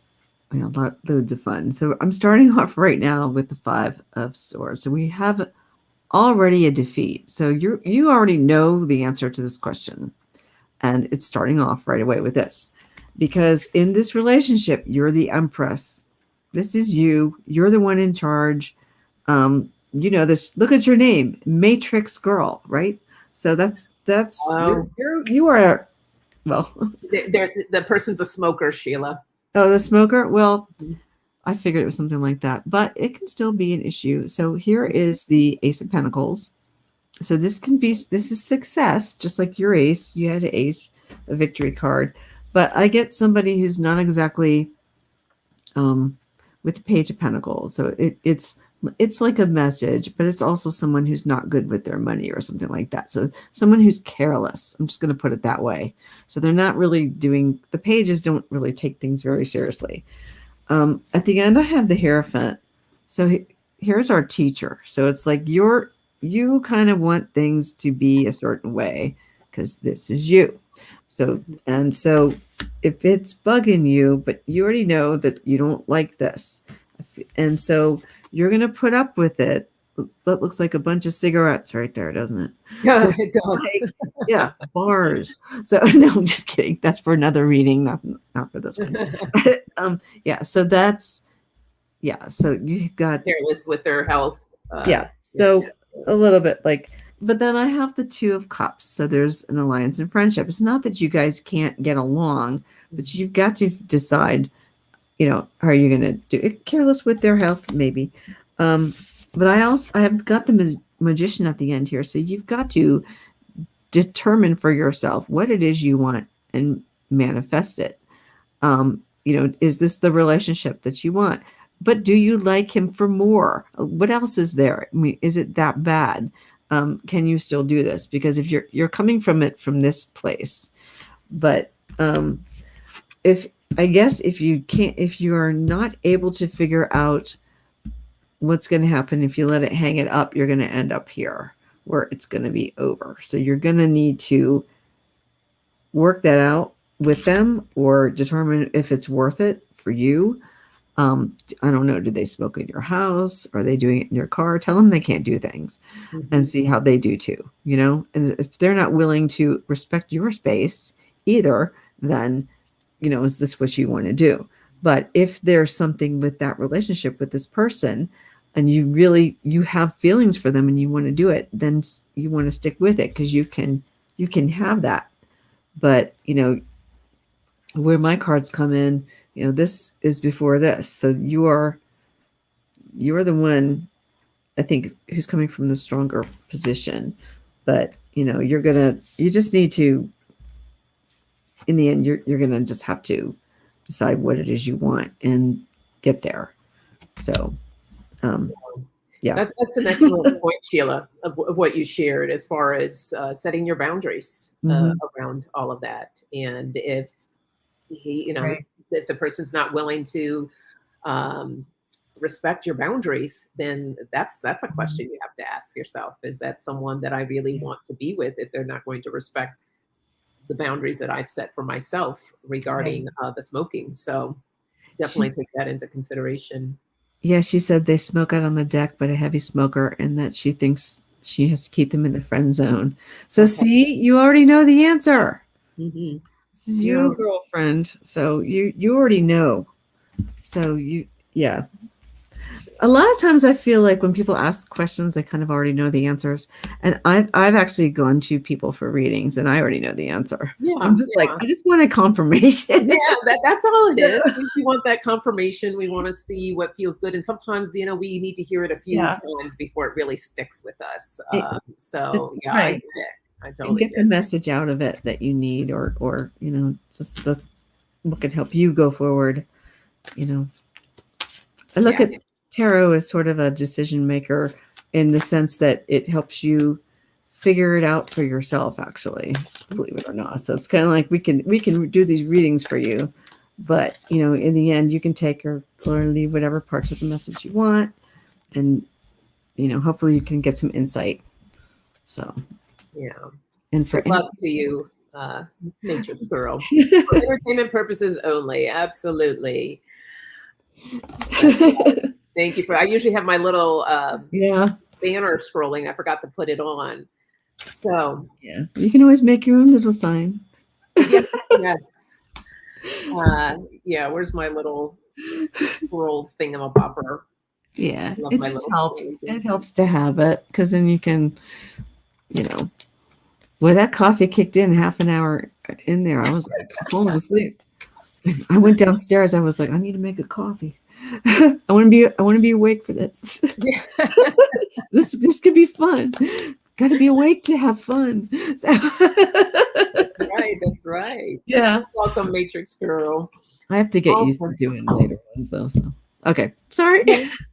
[SPEAKER 2] loads of fun. So I'm starting off right now with the 5 of Swords. So we have already a defeat. So you already know the answer to this question. And it's starting off right away with this. Because in this relationship, you're the Empress. This is you. You're the one in charge. This. Look at your name, Matrix Girl, right? So that's you are. Well,
[SPEAKER 1] the person's a smoker, Sheila.
[SPEAKER 2] Oh, the smoker. Well, I figured it was something like that, but it can still be an issue. So here is the Ace of Pentacles. So this is success, just like your ace. You had an ace, a victory card, but I get somebody who's not exactly with the Page of Pentacles. So it's like a message, but it's also someone who's not good with their money or something like that. So someone who's careless. I'm just going to put it that way. So they're not really the pages don't really take things very seriously. At the end, I have the Hierophant. So here's our teacher. So it's like you kind of want things to be a certain way because this is you. So if it's bugging you, but you already know that you don't like this, and so you're going to put up with it. That looks like a bunch of cigarettes right there, doesn't it?
[SPEAKER 1] Yeah,
[SPEAKER 2] So,
[SPEAKER 1] it does.
[SPEAKER 2] yeah, bars. So no, I'm just kidding. That's for another reading, not for this one. Yeah. So that's, yeah. So you've got
[SPEAKER 1] careless with their health.
[SPEAKER 2] yeah. So a little bit like, but then I have the Two of Cups. So there's an alliance and friendship. It's not that you guys can't get along, but you've got to decide, are you going to do it careless with their health? Maybe. But I have got the magician at the end here. So you've got to determine for yourself what it is you want and manifest it. Is this the relationship that you want? But do you like him for more? What else is there? I mean, is it that bad? Can you still do this? Because if you're coming from it from this place, but if I guess if you are not able to figure out what's going to happen, if you let it hang it up, you're going to end up here where it's going to be over. So you're going to need to work that out with them or determine if it's worth it for you. I don't know. Do they smoke in your house? Are they doing it in your car? Tell them they can't do things and see how they do too, and if they're not willing to respect your space either, then, is this what you want to do? But if there's something with that relationship with this person and you have feelings for them and you want to do it, then you want to stick with it because you can have that. But, where my cards come in, this is before this. So you are the one, I think, who's coming from the stronger position. But, you just need to, in the end, you're going to just have to decide what it is you want and get there. So, yeah.
[SPEAKER 1] That's an excellent point, Sheila, of what you shared as far as setting your boundaries around all of that. And if he,
[SPEAKER 2] Right.
[SPEAKER 1] if the person's not willing to respect your boundaries, then that's a question you have to ask yourself. Is that someone that I really want to be with if they're not going to respect the boundaries that I've set for myself regarding the smoking? So definitely take that into consideration.
[SPEAKER 2] Yeah, she said they smoke out on the deck, but a heavy smoker, and that she thinks she has to keep them in the friend zone. So see, you already know the answer. This is you, girlfriend. So you already know. So yeah. A lot of times I feel like when people ask questions, they kind of already know the answers. And I've actually gone to people for readings and I already know the answer.
[SPEAKER 1] Yeah,
[SPEAKER 2] I'm just like, I just want a confirmation.
[SPEAKER 1] Yeah, that's all it is. We want that confirmation. We want to see what feels good. And sometimes, we need to hear it a few times before it really sticks with us. So yeah, I get it. I totally
[SPEAKER 2] get the message out of it that you need, or just what can help you go forward. I look at tarot as sort of a decision maker in the sense that it helps you figure it out for yourself, actually, believe it or not. So it's kind of like we can do these readings for you, but in the end, you can take or leave whatever parts of the message you want, and hopefully you can get some insight. So
[SPEAKER 1] yeah,
[SPEAKER 2] and for
[SPEAKER 1] good luck to you, Matrix Girl. For entertainment purposes only, absolutely. Thank you I usually have my little banner scrolling. I forgot to put it on. So
[SPEAKER 2] yeah, you can always make your own little sign.
[SPEAKER 1] Yes. Yeah, where's my little scroll thingamabobber?
[SPEAKER 2] Yeah, it just helps. It helps to have it because then you can, well, that coffee kicked in half an hour in there. I was like, falling asleep. I went downstairs. I was like, I need to make a coffee. I want to be awake for this. This could be fun. Got to be awake to have fun. So.
[SPEAKER 1] That's right.
[SPEAKER 2] Yeah.
[SPEAKER 1] Welcome, Matrix Girl.
[SPEAKER 2] I have to get used to doing later ones though. So okay, sorry.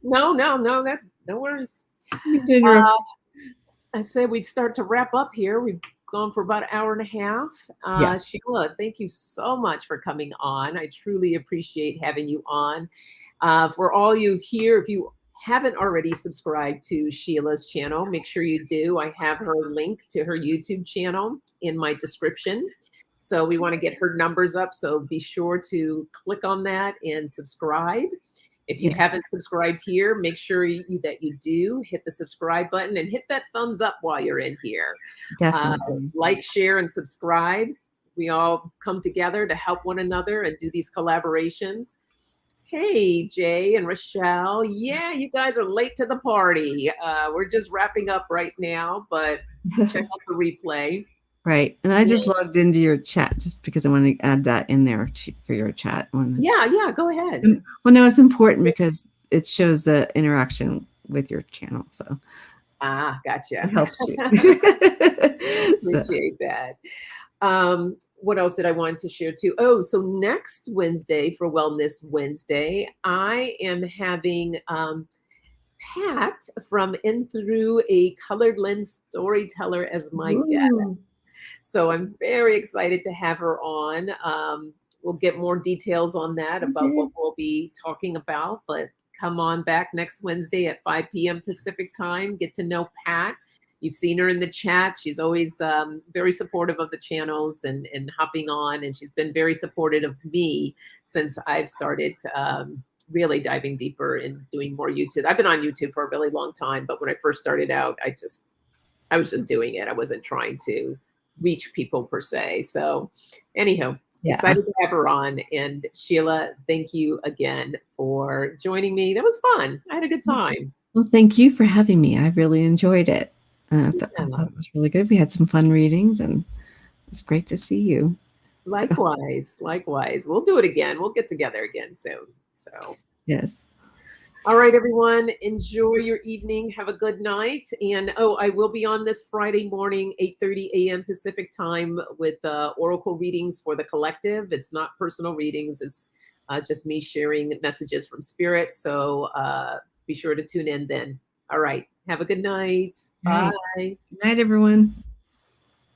[SPEAKER 1] No, that no worries. I said we'd start to wrap up here. We've gone for about an hour and a half. Sheila, thank you so much for coming on. I truly appreciate having you on. For all you here, if you haven't already subscribed to Sheila's channel, make sure you do. I have her link to her YouTube channel in my description. So we want to get her numbers up. So be sure to click on that and subscribe. If you haven't subscribed here, make sure that you do hit the subscribe button and hit that thumbs up while you're in here.
[SPEAKER 2] Definitely.
[SPEAKER 1] Like, share, and subscribe. We all come together to help one another and do these collaborations. Hey, Jay and Rochelle. Yeah, you guys are late to the party. We're just wrapping up right now, but check out the replay.
[SPEAKER 2] Right. And I just logged into your chat just because I want to add that in there for your chat.
[SPEAKER 1] Yeah, go ahead.
[SPEAKER 2] Well, no, it's important because it shows the interaction with your channel. So
[SPEAKER 1] Gotcha.
[SPEAKER 2] it helps you. So,
[SPEAKER 1] Appreciate that. What else did I want to share too? So next Wednesday for Wellness Wednesday, I am having Pat from In Through a Colored Lens Storyteller as my guest.
[SPEAKER 2] ooh,
[SPEAKER 1] So I'm very excited to have her on. We'll get more details on that about what we'll be talking about, but come on back next Wednesday at 5 p.m. Pacific time. Get to know Pat. You've seen her in the chat. She's always very supportive of the channels and hopping on, and she's been very supportive of me since I've started really diving deeper and doing more YouTube. I've been on YouTube for a really long time, but when I first started out, I was just doing it. I wasn't trying to reach people per se. So anyhow,
[SPEAKER 2] yeah.
[SPEAKER 1] excited to have her on. And Sheila, thank you again for joining me. That was fun. I had a good time.
[SPEAKER 2] Well, thank you for having me. I really enjoyed it. I thought it was really good. We had some fun readings and it was great to see you.
[SPEAKER 1] Likewise. We'll do it again. We'll get together again soon. So
[SPEAKER 2] yes.
[SPEAKER 1] All right, everyone. Enjoy your evening. Have a good night. And I will be on this Friday morning, 8:30 a.m. Pacific time with oracle readings for the collective. It's not personal readings. It's just me sharing messages from spirit. So be sure to tune in then. All right. Have a good night. Bye.
[SPEAKER 2] Good night, everyone.